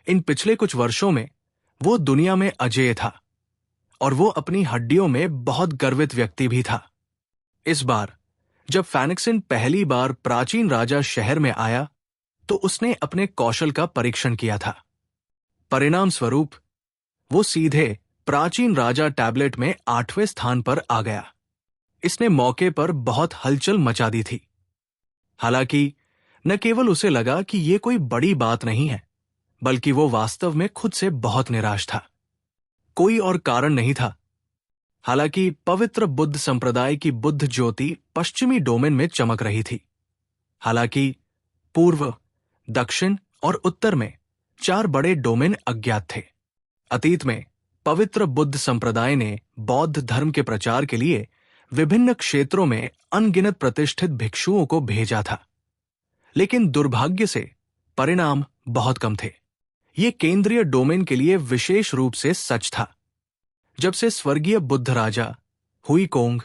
Speaker 1: इन पिछले कुछ वर्षों में वो दुनिया में अजेय था और वो अपनी हड्डियों में बहुत गर्वित व्यक्ति भी था। इस बार जब फैनिक्सन पहली बार प्राचीन राजा शहर में आया तो उसने अपने कौशल का परीक्षण किया था। परिणाम स्वरूप वो सीधे प्राचीन राजा टैबलेट में 8वें स्थान पर आ गया। इसने मौके पर बहुत हलचल मचा दी थी। हालांकि न केवल उसे लगा कि ये कोई बड़ी बात नहीं है, बल्कि वो वास्तव में खुद से बहुत निराश था। कोई और कारण नहीं था। हालांकि पवित्र बुद्ध संप्रदाय की बुद्ध ज्योति पश्चिमी डोमेन में चमक रही थी। हालांकि पूर्व, दक्षिण और उत्तर में 4 बड़े डोमेन अज्ञात थे। अतीत में पवित्र बुद्ध संप्रदाय ने बौद्ध धर्म के प्रचार के लिए विभिन्न क्षेत्रों में अनगिनत प्रतिष्ठित भिक्षुओं को भेजा था, लेकिन दुर्भाग्य से परिणाम बहुत कम थे। ये केंद्रीय डोमेन के लिए विशेष रूप से सच था। जब से स्वर्गीय बुद्ध राजा हुई कोंग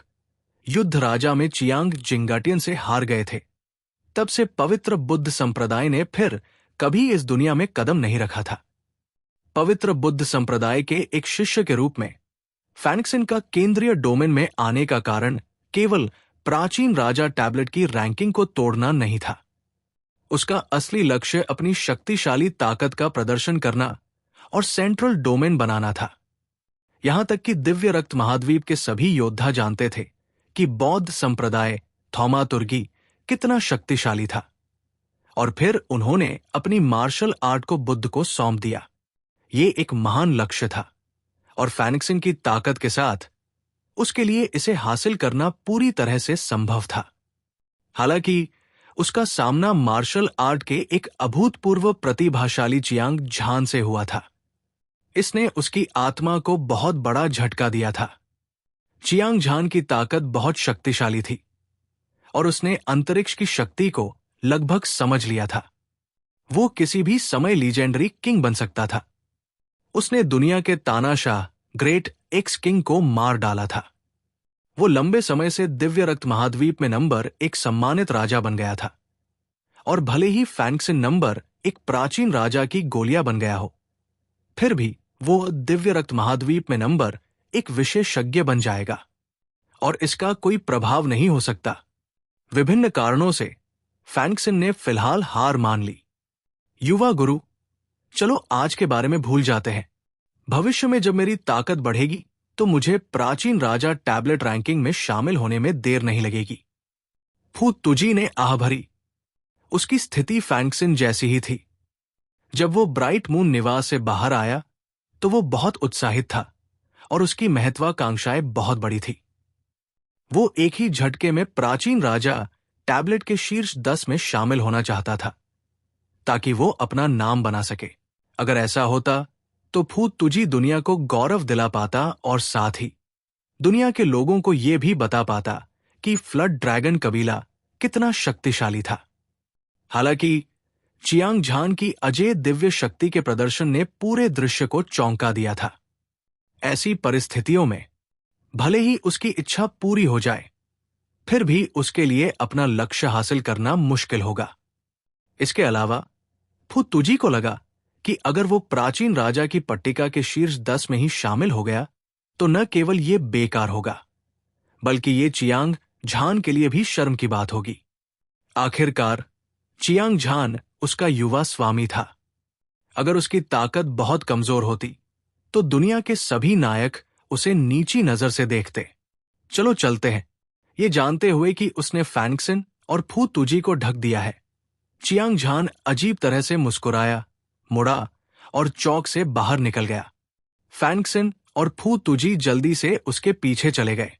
Speaker 1: युद्ध राजा में चियांग जिंगाटियन से हार गए थे, तब से पवित्र बुद्ध संप्रदाय ने फिर कभी इस दुनिया में कदम नहीं रखा था। पवित्र बुद्ध संप्रदाय के एक शिष्य के रूप में फैनिक्सन का केंद्रीय डोमेन में आने का कारण केवल प्राचीन राजा टैबलेट की रैंकिंग को तोड़ना नहीं था। उसका असली लक्ष्य अपनी शक्तिशाली ताकत का प्रदर्शन करना और सेंट्रल डोमेन बनाना था। यहां तक कि दिव्य रक्त महाद्वीप के सभी योद्धा जानते थे कि बौद्ध संप्रदाय थौमातुर्गी कितना शक्तिशाली था। और फिर उन्होंने अपनी मार्शल आर्ट को बुद्ध को सौंप दिया। ये एक महान लक्ष्य था और फैनिक्सन की ताकत के साथ उसके लिए इसे हासिल करना पूरी तरह से संभव था। हालांकि उसका सामना मार्शल आर्ट के एक अभूतपूर्व प्रतिभाशाली चियांग झान से हुआ था। इसने उसकी आत्मा को बहुत बड़ा झटका दिया था। चियांग झान की ताकत बहुत शक्तिशाली थी और उसने अंतरिक्ष की शक्ति को लगभग समझ लिया था। वो किसी भी समय लीजेंडरी किंग बन सकता था। उसने दुनिया के तानाशाह ग्रेट एक्स किंग को मार डाला था। वो लंबे समय से दिव्य रक्त महाद्वीप में नंबर एक सम्मानित राजा बन गया था। और भले ही फैंक्सिन नंबर एक प्राचीन राजा की गोलियां बन गया हो, फिर भी वो दिव्य रक्त महाद्वीप में नंबर एक विशेषज्ञ बन जाएगा और इसका कोई प्रभाव नहीं हो सकता। विभिन्न कारणों से फैंक्सिन ने फिलहाल हार मान ली। युवा गुरु, चलो आज के बारे में भूल जाते हैं। भविष्य में जब मेरी ताकत बढ़ेगी तो मुझे प्राचीन राजा टैबलेट रैंकिंग में शामिल होने में देर नहीं लगेगी। फू तुजी ने आह भरी। उसकी स्थिति फैंक्सिन जैसी ही थी। जब वो ब्राइट मून निवास से बाहर आया तो वो बहुत उत्साहित था और उसकी महत्वाकांक्षाएं बहुत बड़ी थी। वो एक ही झटके में प्राचीन राजा टैबलेट के शीर्ष 10 में शामिल होना चाहता था ताकि वो अपना नाम बना सके। अगर ऐसा होता तो फू तुजी दुनिया को गौरव दिला पाता और साथ ही दुनिया के लोगों को यह भी बता पाता कि फ्लड ड्रैगन कबीला कितना शक्तिशाली था। हालांकि चियांग झान की अजय दिव्य शक्ति के प्रदर्शन ने पूरे दृश्य को चौंका दिया था। ऐसी परिस्थितियों में भले ही उसकी इच्छा पूरी हो जाए, फिर भी उसके लिए अपना लक्ष्य हासिल करना मुश्किल होगा। इसके अलावा फू तुजी को लगा कि अगर वो प्राचीन राजा की पट्टिका के शीर्ष 10 में ही शामिल हो गया तो न केवल ये बेकार होगा, बल्कि ये चियांग झान के लिए भी शर्म की बात होगी। आखिरकार चियांग झान उसका युवा स्वामी था। अगर उसकी ताकत बहुत कमजोर होती तो दुनिया के सभी नायक उसे नीची नजर से देखते। चलो चलते हैं, ये जानते हुए कि उसने फैंक्सिन और फू तुजी को ढक दिया है। चियांग झान अजीब तरह से मुस्कुराया, मुड़ा और चौक से बाहर निकल गया। फैंक्सिन और फू तुजी जल्दी से उसके पीछे चले गए।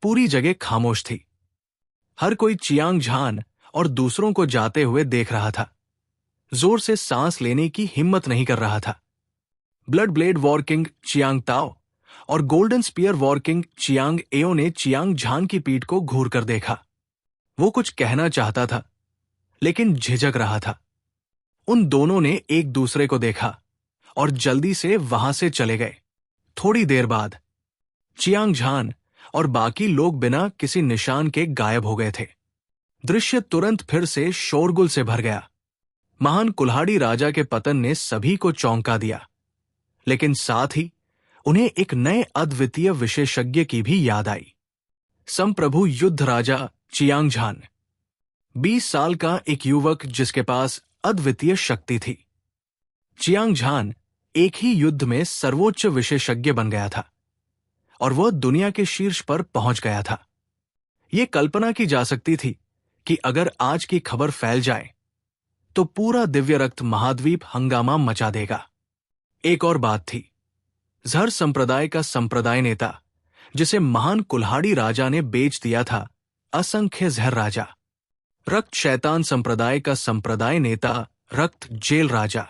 Speaker 1: पूरी जगह खामोश थी। हर कोई चियांग झान और दूसरों को जाते हुए देख रहा था। जोर से सांस लेने की हिम्मत नहीं कर रहा था। Blood blade war king Chiang Tao और golden spear war king Chiang Ao ने चियांग झान की पीठ को घूर कर देखा। वो कुछ कहना चाहता था लेकिन झिझक रहा था। उन दोनों ने एक दूसरे को देखा और जल्दी से वहां से चले गए। थोड़ी देर बाद चियांग झान और बाकी लोग बिना किसी निशान के गायब हो गए थे। दृश्य तुरंत फिर से शोरगुल से भर गया। महान कुल्हाड़ी राजा के पतन ने सभी को चौंका दिया, लेकिन साथ ही उन्हें एक नए अद्वितीय विशेषज्ञ की भी याद आई। संप्रभु युद्ध राजा चियांग झान, 20 साल का एक युवक जिसके पास अद्वितीय शक्ति थी। चियांग झान एक ही युद्ध में सर्वोच्च विशेषज्ञ बन गया था और वह दुनिया के शीर्ष पर पहुंच गया था। यह कल्पना की जा सकती थी कि अगर आज की खबर फैल जाए तो पूरा दिव्य रक्त महाद्वीप हंगामा मचा देगा। एक और बात थी, जहर संप्रदाय का संप्रदाय नेता जिसे महान कुल्हाड़ी राजा ने बेच दिया था, असंख्य जहर राजा। रक्त शैतान संप्रदाय का संप्रदाय नेता रक्त जेल राजा।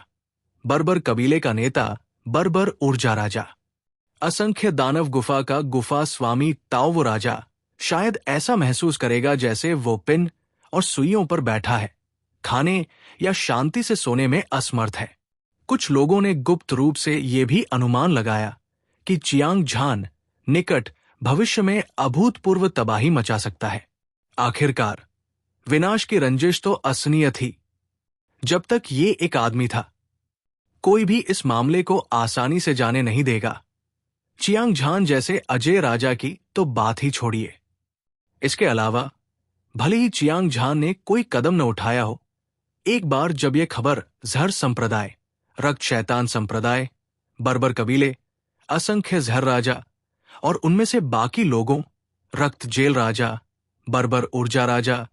Speaker 1: बर्बर कबीले का नेता बर्बर ऊर्जा राजा। असंख्य दानव गुफा का गुफा स्वामी ताओ राजा शायद ऐसा महसूस करेगा जैसे वो पिन और सुइयों पर बैठा है, खाने या शांति से सोने में असमर्थ है। कुछ लोगों ने गुप्त रूप से यह भी अनुमान लगाया कि चियांग झान निकट भविष्य में अभूतपूर्व तबाही मचा सकता है। आखिरकार विनाश की रंजिश तो असनीय थी। जब तक ये एक आदमी था, कोई भी इस मामले को आसानी से जाने नहीं देगा। चियांग झान जैसे अजय राजा की तो बात ही छोड़िए। इसके अलावा भले ही चियांग झान ने कोई कदम न उठाया हो, एक बार जब यह खबर जहर संप्रदाय, रक्त शैतान संप्रदाय, बर्बर कबीले, असंख्य जहर राजा और उनमें से बाकी लोगों, रक्त जेल राजा, बर्बर ऊर्जा राजा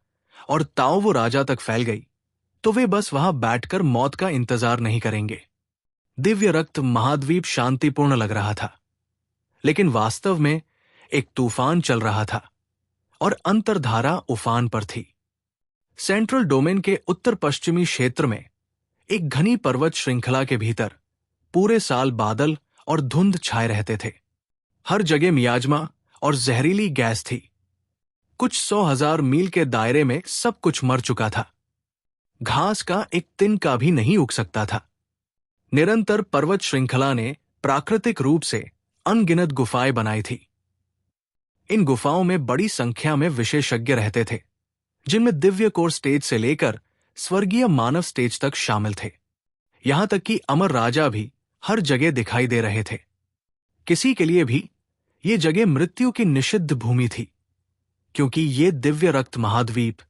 Speaker 1: और ताओ राजा तक फैल गई, तो वे बस वहां बैठकर मौत का इंतजार नहीं करेंगे। दिव्य रक्त महाद्वीप शांतिपूर्ण लग रहा था, लेकिन वास्तव में एक तूफान चल रहा था और अंतर्धारा उफान पर थी। सेंट्रल डोमेन के उत्तर पश्चिमी क्षेत्र में एक घनी पर्वत श्रृंखला के भीतर पूरे साल बादल और धुंध छाए रहते थे। हर जगह मियाजमा और जहरीली गैस थी। कुछ 100,000 मील के दायरे में सब कुछ मर चुका था। घास का एक तिनका भी नहीं उग सकता था। निरंतर पर्वत श्रृंखला ने प्राकृतिक रूप से अनगिनत गुफाएं बनाई थी। इन गुफाओं में बड़ी संख्या में विशेषज्ञ रहते थे, जिनमें दिव्य कोर स्टेज से लेकर स्वर्गीय मानव स्टेज तक शामिल थे। यहां तक कि अमर राजा भी हर जगह दिखाई दे रहे थे। किसी के लिए भी ये जगह मृत्यु की निषिद्ध भूमि थी, क्योंकि ये दिव्य रक्त महाद्वीप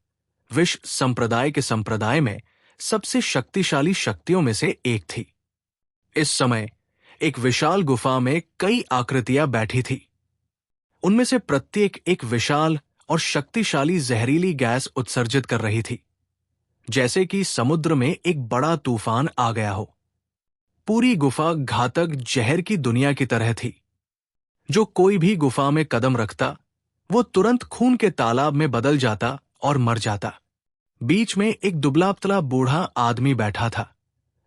Speaker 1: विश्व संप्रदाय के संप्रदाय में सबसे शक्तिशाली शक्तियों में से एक थी। इस समय एक विशाल गुफा में कई आकृतियां बैठी थी। उनमें से प्रत्येक एक विशाल और शक्तिशाली जहरीली गैस उत्सर्जित कर रही थी, जैसे कि समुद्र में एक बड़ा तूफान आ गया हो। पूरी गुफा घातक जहर की दुनिया की तरह थी। जो कोई भी गुफा में कदम रखता, वो तुरंत खून के तालाब में बदल जाता और मर जाता। बीच में एक दुबला पतला बूढ़ा आदमी बैठा था,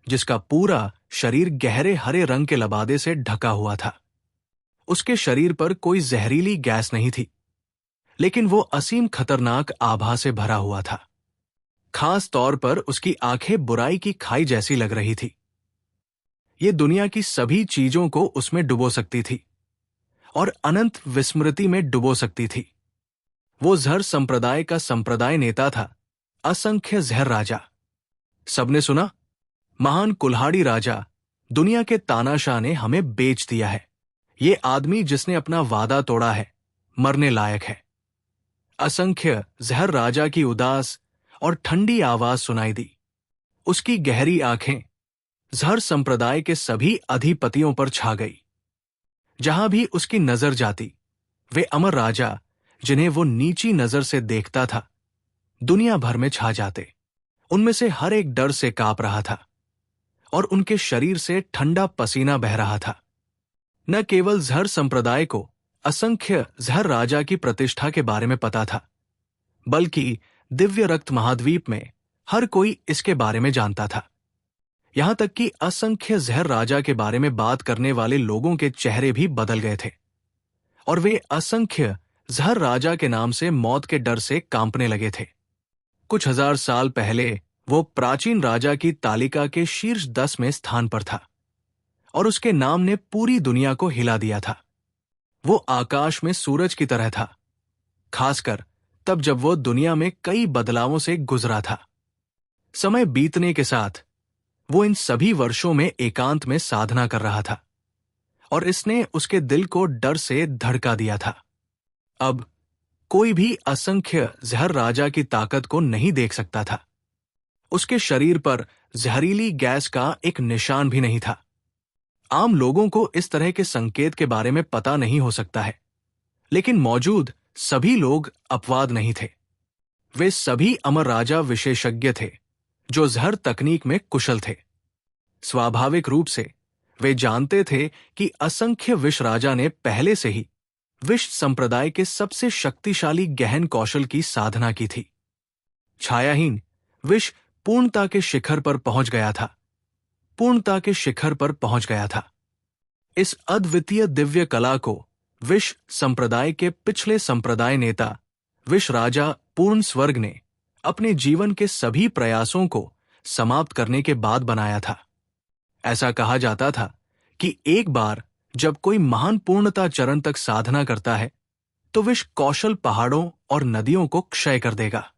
Speaker 1: जिसका पूरा शरीर गहरे हरे रंग के लबादे से ढका हुआ था। उसके शरीर पर कोई जहरीली गैस नहीं थी, लेकिन वो असीम खतरनाक आभा से भरा हुआ था। खास तौर पर उसकी आंखें बुराई की खाई जैसी लग रही थी। ये दुनिया की सभी चीजों को उसमें डुबो सकती थी और अनंत विस्मृति में डुबो सकती थी। वो जहर संप्रदाय का संप्रदाय नेता था, असंख्य जहर राजा। सबने सुना, महान कुल्हाड़ी राजा, दुनिया के तानाशाह ने हमें बेच दिया है। ये आदमी जिसने अपना वादा तोड़ा है, मरने लायक है। असंख्य जहर राजा की उदास और ठंडी आवाज सुनाई दी। उसकी गहरी आंखें जहर संप्रदाय के सभी अधिपतियों पर छा गई। जहां भी उसकी नजर जाती, वे अमर राजा, जिन्हें वो नीची नजर से देखता था, दुनिया भर में छा जाते। उनमें से हर एक डर से कांप रहा था और उनके शरीर से ठंडा पसीना बह रहा था। न केवल जहर संप्रदाय को असंख्य जहर राजा की प्रतिष्ठा के बारे में पता था, बल्कि दिव्य रक्त महाद्वीप में हर कोई इसके बारे में जानता था। यहां तक कि असंख्य जहर राजा के बारे में बात करने वाले लोगों के चेहरे भी बदल गए थे और वे असंख्य जहर राजा के नाम से मौत के डर से कांपने लगे थे। कुछ हजार साल पहले वो प्राचीन राजा की तालिका के शीर्ष 10 में स्थान पर था और उसके नाम ने पूरी दुनिया को हिला दिया था। वो आकाश में सूरज की तरह था, खासकर तब जब वो दुनिया में कई बदलावों से गुजरा था। समय बीतने के साथ वो इन सभी वर्षों में एकांत में साधना कर रहा था और इसने उसके दिल को डर से धड़का दिया था। अब कोई भी असंख्य जहर राजा की ताकत को नहीं देख सकता था। उसके शरीर पर जहरीली गैस का एक निशान भी नहीं था। आम लोगों को इस तरह के संकेत के बारे में पता नहीं हो सकता है, लेकिन मौजूद सभी लोग अपवाद नहीं थे। वे सभी अमर राजा विशेषज्ञ थे, जो जहर तकनीक में कुशल थे। स्वाभाविक रूप से वे जानते थे कि असंख्य विष राजा ने पहले से ही विष संप्रदाय के सबसे शक्तिशाली गहन कौशल की साधना की थी। छायाहीन विष पूर्णता के शिखर पर पहुंच गया था, पूर्णता के शिखर पर पहुंच गया था। इस अद्वितीय दिव्य कला को विष संप्रदाय के पिछले संप्रदाय नेता विष राजा पूर्ण स्वर्ग ने अपने जीवन के सभी प्रयासों को समाप्त करने के बाद बनाया था। ऐसा कहा जाता था कि एक बार जब कोई महान पूर्णता चरण तक साधना करता है, तो विष कौशल पहाड़ों और नदियों को क्षय कर देगा।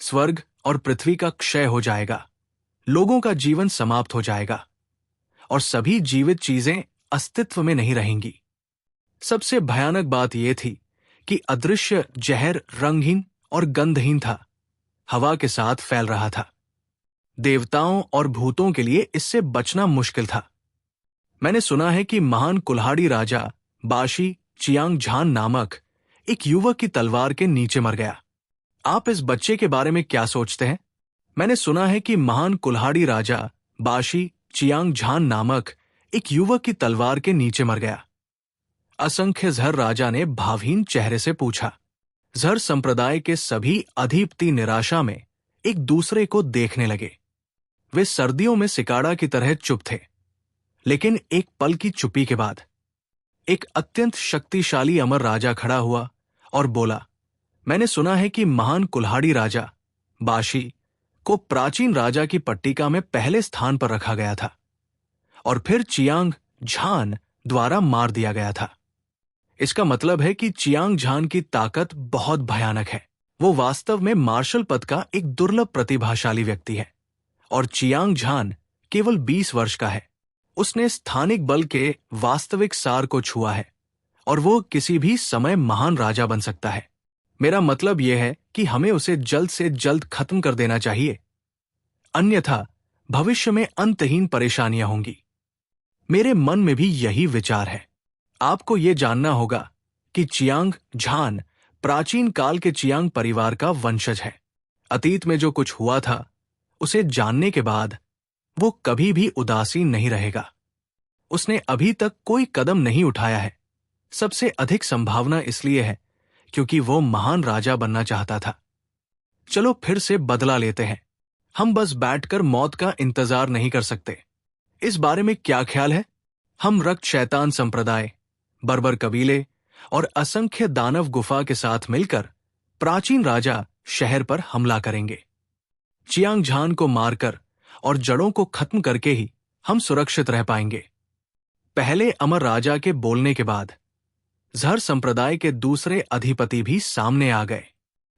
Speaker 1: स्वर्ग और पृथ्वी का क्षय हो जाएगा, लोगों का जीवन समाप्त हो जाएगा और सभी जीवित चीजें अस्तित्व में नहीं रहेंगी। सबसे भयानक बात यह थी कि अदृश्य जहर रंगहीन और गंधहीन था, हवा के साथ फैल रहा था। देवताओं और भूतों के लिए इससे बचना मुश्किल था। मैंने सुना है कि महान कुल्हाड़ी राजा बाशी चियांग झान नामक एक युवक की तलवार के नीचे मर गया। आप इस बच्चे के बारे में क्या सोचते हैं? मैंने सुना है कि महान कुल्हाड़ी राजा बाशी चियांग झान नामक एक युवक की तलवार के नीचे मर गया। असंख्य जहर राजा ने भावहीन चेहरे से पूछा। जहर संप्रदाय के सभी अधिपति निराशा में एक दूसरे को देखने लगे। वे सर्दियों में सिकाड़ा की तरह चुप थे, लेकिन एक पल की चुप्पी के बाद एक अत्यंत शक्तिशाली अमर राजा खड़ा हुआ और बोला, मैंने सुना है कि महान कुल्हाड़ी राजा बाशी को प्राचीन राजा की पट्टिका में पहले स्थान पर रखा गया था और फिर चियांग झान द्वारा मार दिया गया था। इसका मतलब है कि चियांग झान की ताकत बहुत भयानक है। वो वास्तव में मार्शल पद का एक दुर्लभ प्रतिभाशाली व्यक्ति है और चियांग झान केवल 20 वर्ष का है। उसने स्थानिक बल के वास्तविक सार को छुआ है और वो किसी भी समय महान राजा बन सकता है। मेरा मतलब यह है कि हमें उसे जल्द से जल्द खत्म कर देना चाहिए, अन्यथा भविष्य में अंतहीन परेशानियां होंगी। मेरे मन में भी यही विचार है। आपको यह जानना होगा कि चियांग झान प्राचीन काल के चियांग परिवार का वंशज है। अतीत में जो कुछ हुआ था उसे जानने के बाद वो कभी भी उदासीन नहीं रहेगा। उसने अभी तक कोई कदम नहीं उठाया है। सबसे अधिक संभावना इसलिए है क्योंकि वो महान राजा बनना चाहता था। चलो फिर से बदला लेते हैं। हम बस बैठकर मौत का इंतजार नहीं कर सकते। इस बारे में क्या ख्याल है? हम रक्त शैतान संप्रदाय, बर्बर कबीले और असंख्य दानव गुफा के साथ मिलकर प्राचीन राजा शहर पर हमला करेंगे। चियांग झान को मारकर और जड़ों को खत्म करके ही हम सुरक्षित रह पाएंगे। पहले अमर राजा के बोलने के बाद जहर संप्रदाय के दूसरे अधिपति भी सामने आ गए।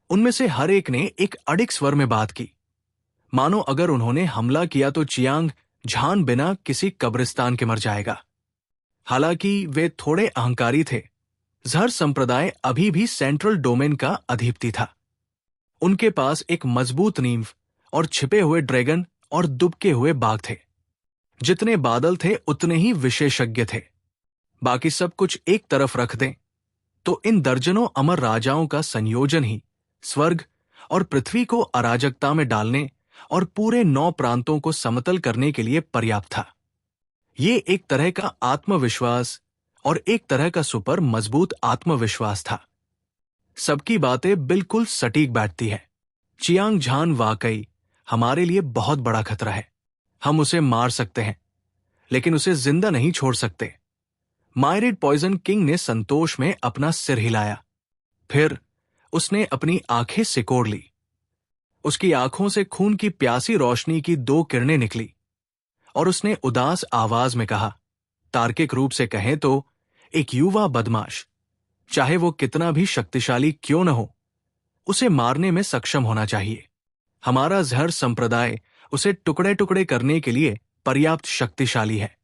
Speaker 1: उनमें से हर एक ने एक अडिग स्वर में बात की, मानो अगर उन्होंने हमला किया तो चियांग झान बिना किसी कब्रिस्तान के मर जाएगा। हालांकि वे थोड़े अहंकारी थे, जहर संप्रदाय अभी भी सेंट्रल डोमेन का अधिपति था। उनके पास एक मजबूत नींव और छिपे हुए ड्रैगन और दुबके हुए बाघ थे। जितने बादल थे उतने ही विशेषज्ञ थे। बाकी सब कुछ एक तरफ रख दें तो इन दर्जनों अमर राजाओं का संयोजन ही स्वर्ग और पृथ्वी को अराजकता में डालने और पूरे 9 प्रांतों को समतल करने के लिए पर्याप्त था। ये एक तरह का आत्मविश्वास और एक तरह का सुपर मजबूत आत्मविश्वास था। सबकी बातें बिल्कुल सटीक बैठती है। चियांग झान वाकई हमारे लिए बहुत बड़ा खतरा है। हम उसे मार सकते हैं लेकिन उसे जिंदा नहीं छोड़ सकते। मायरिड पॉइजन किंग ने संतोष में अपना सिर हिलाया। फिर उसने अपनी आंखें सिकोड़ ली। उसकी आंखों से खून की प्यासी रोशनी की 2 किरणें निकली और उसने उदास आवाज में कहा, तार्किक रूप से कहें तो एक युवा बदमाश, चाहे वो कितना भी शक्तिशाली क्यों न हो, उसे मारने में सक्षम होना चाहिए। हमारा जहर संप्रदाय उसे टुकड़े टुकड़े करने के लिए पर्याप्त शक्तिशाली है।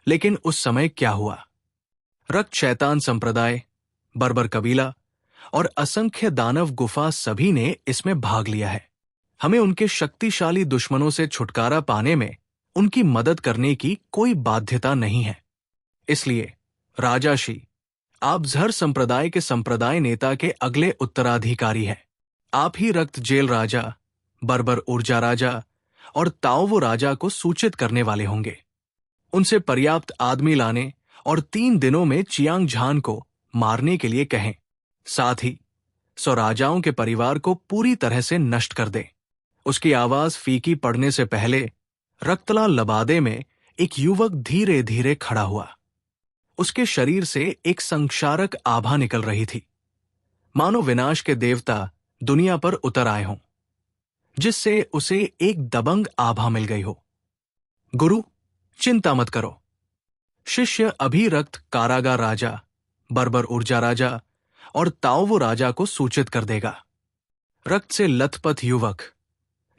Speaker 1: लेकिन उस समय क्या हुआ? रक्त शैतान संप्रदाय, बर्बर कबीला और असंख्य दानव गुफा सभी ने इसमें भाग लिया है। हमें उनके शक्तिशाली दुश्मनों से छुटकारा पाने में उनकी मदद करने की कोई बाध्यता नहीं है। इसलिए राजाशी, आप जहर संप्रदाय के संप्रदाय नेता के अगले उत्तराधिकारी हैं। आप ही रक्त जेल राजा, बर्बर ऊर्जा राजा और ताओवो राजा को सूचित करने वाले होंगे। उनसे पर्याप्त आदमी लाने और 3 दिनों में चियांग झान को मारने के लिए कहें। साथ ही 100 राजाओं के परिवार को पूरी तरह से नष्ट कर दे। उसकी आवाज फीकी पड़ने से पहले रक्तलाल लबादे में एक युवक धीरे धीरे खड़ा हुआ। उसके शरीर से एक संक्षारक आभा निकल रही थी, मानो विनाश के देवता दुनिया पर उतर आए हों, जिससे उसे एक दबंग आभा मिल गई हो। गुरु, चिंता मत करो। शिष्य अभी रक्त कारागार राजा, बर्बर ऊर्जा राजा और ताओवो राजा को सूचित कर देगा। रक्त से लथपथ युवक,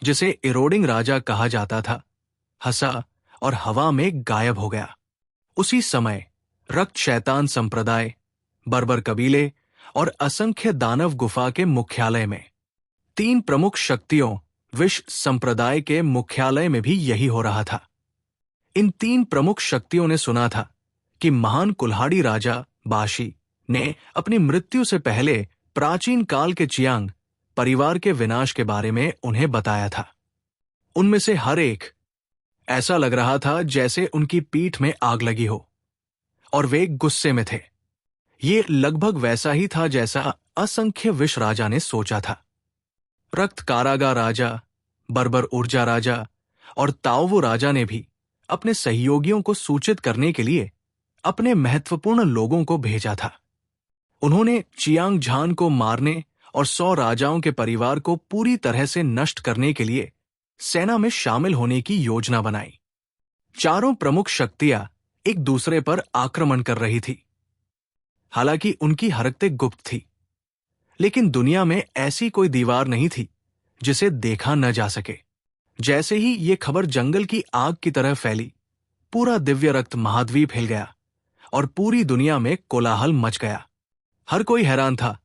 Speaker 1: जिसे इरोडिंग राजा कहा जाता था, हंसा और हवा में गायब हो गया। उसी समय रक्त शैतान संप्रदाय, बर्बर कबीले और असंख्य दानव गुफा के मुख्यालय में 3 प्रमुख शक्तियों विश्व संप्रदाय के मुख्यालय में भी यही हो रहा था। इन 3 प्रमुख शक्तियों ने सुना था कि महान कुल्हाड़ी राजा बाशी ने अपनी मृत्यु से पहले प्राचीन काल के चियांग परिवार के विनाश के बारे में उन्हें बताया था। उनमें से हर एक ऐसा लग रहा था जैसे उनकी पीठ में आग लगी हो और वे गुस्से में थे। ये लगभग वैसा ही था जैसा असंख्य विष राजा ने सोचा था। रक्त कारागा राजा, बर्बर ऊर्जा राजा और ताओवो राजा ने भी अपने सहयोगियों को सूचित करने के लिए अपने महत्वपूर्ण लोगों को भेजा था। उन्होंने चियांग झान को मारने और 100 राजाओं के परिवार को पूरी तरह से नष्ट करने के लिए सेना में शामिल होने की योजना बनाई। चारों प्रमुख शक्तियां एक दूसरे पर आक्रमण कर रही थी। हालांकि उनकी हरकतें गुप्त थी, लेकिन दुनिया में ऐसी कोई दीवार नहीं थी जिसे देखा न जा सके। जैसे ही ये खबर जंगल की आग की तरह फैली, पूरा दिव्य रक्त महाद्वीप हिल गया और पूरी दुनिया में कोलाहल मच गया। हर कोई हैरान था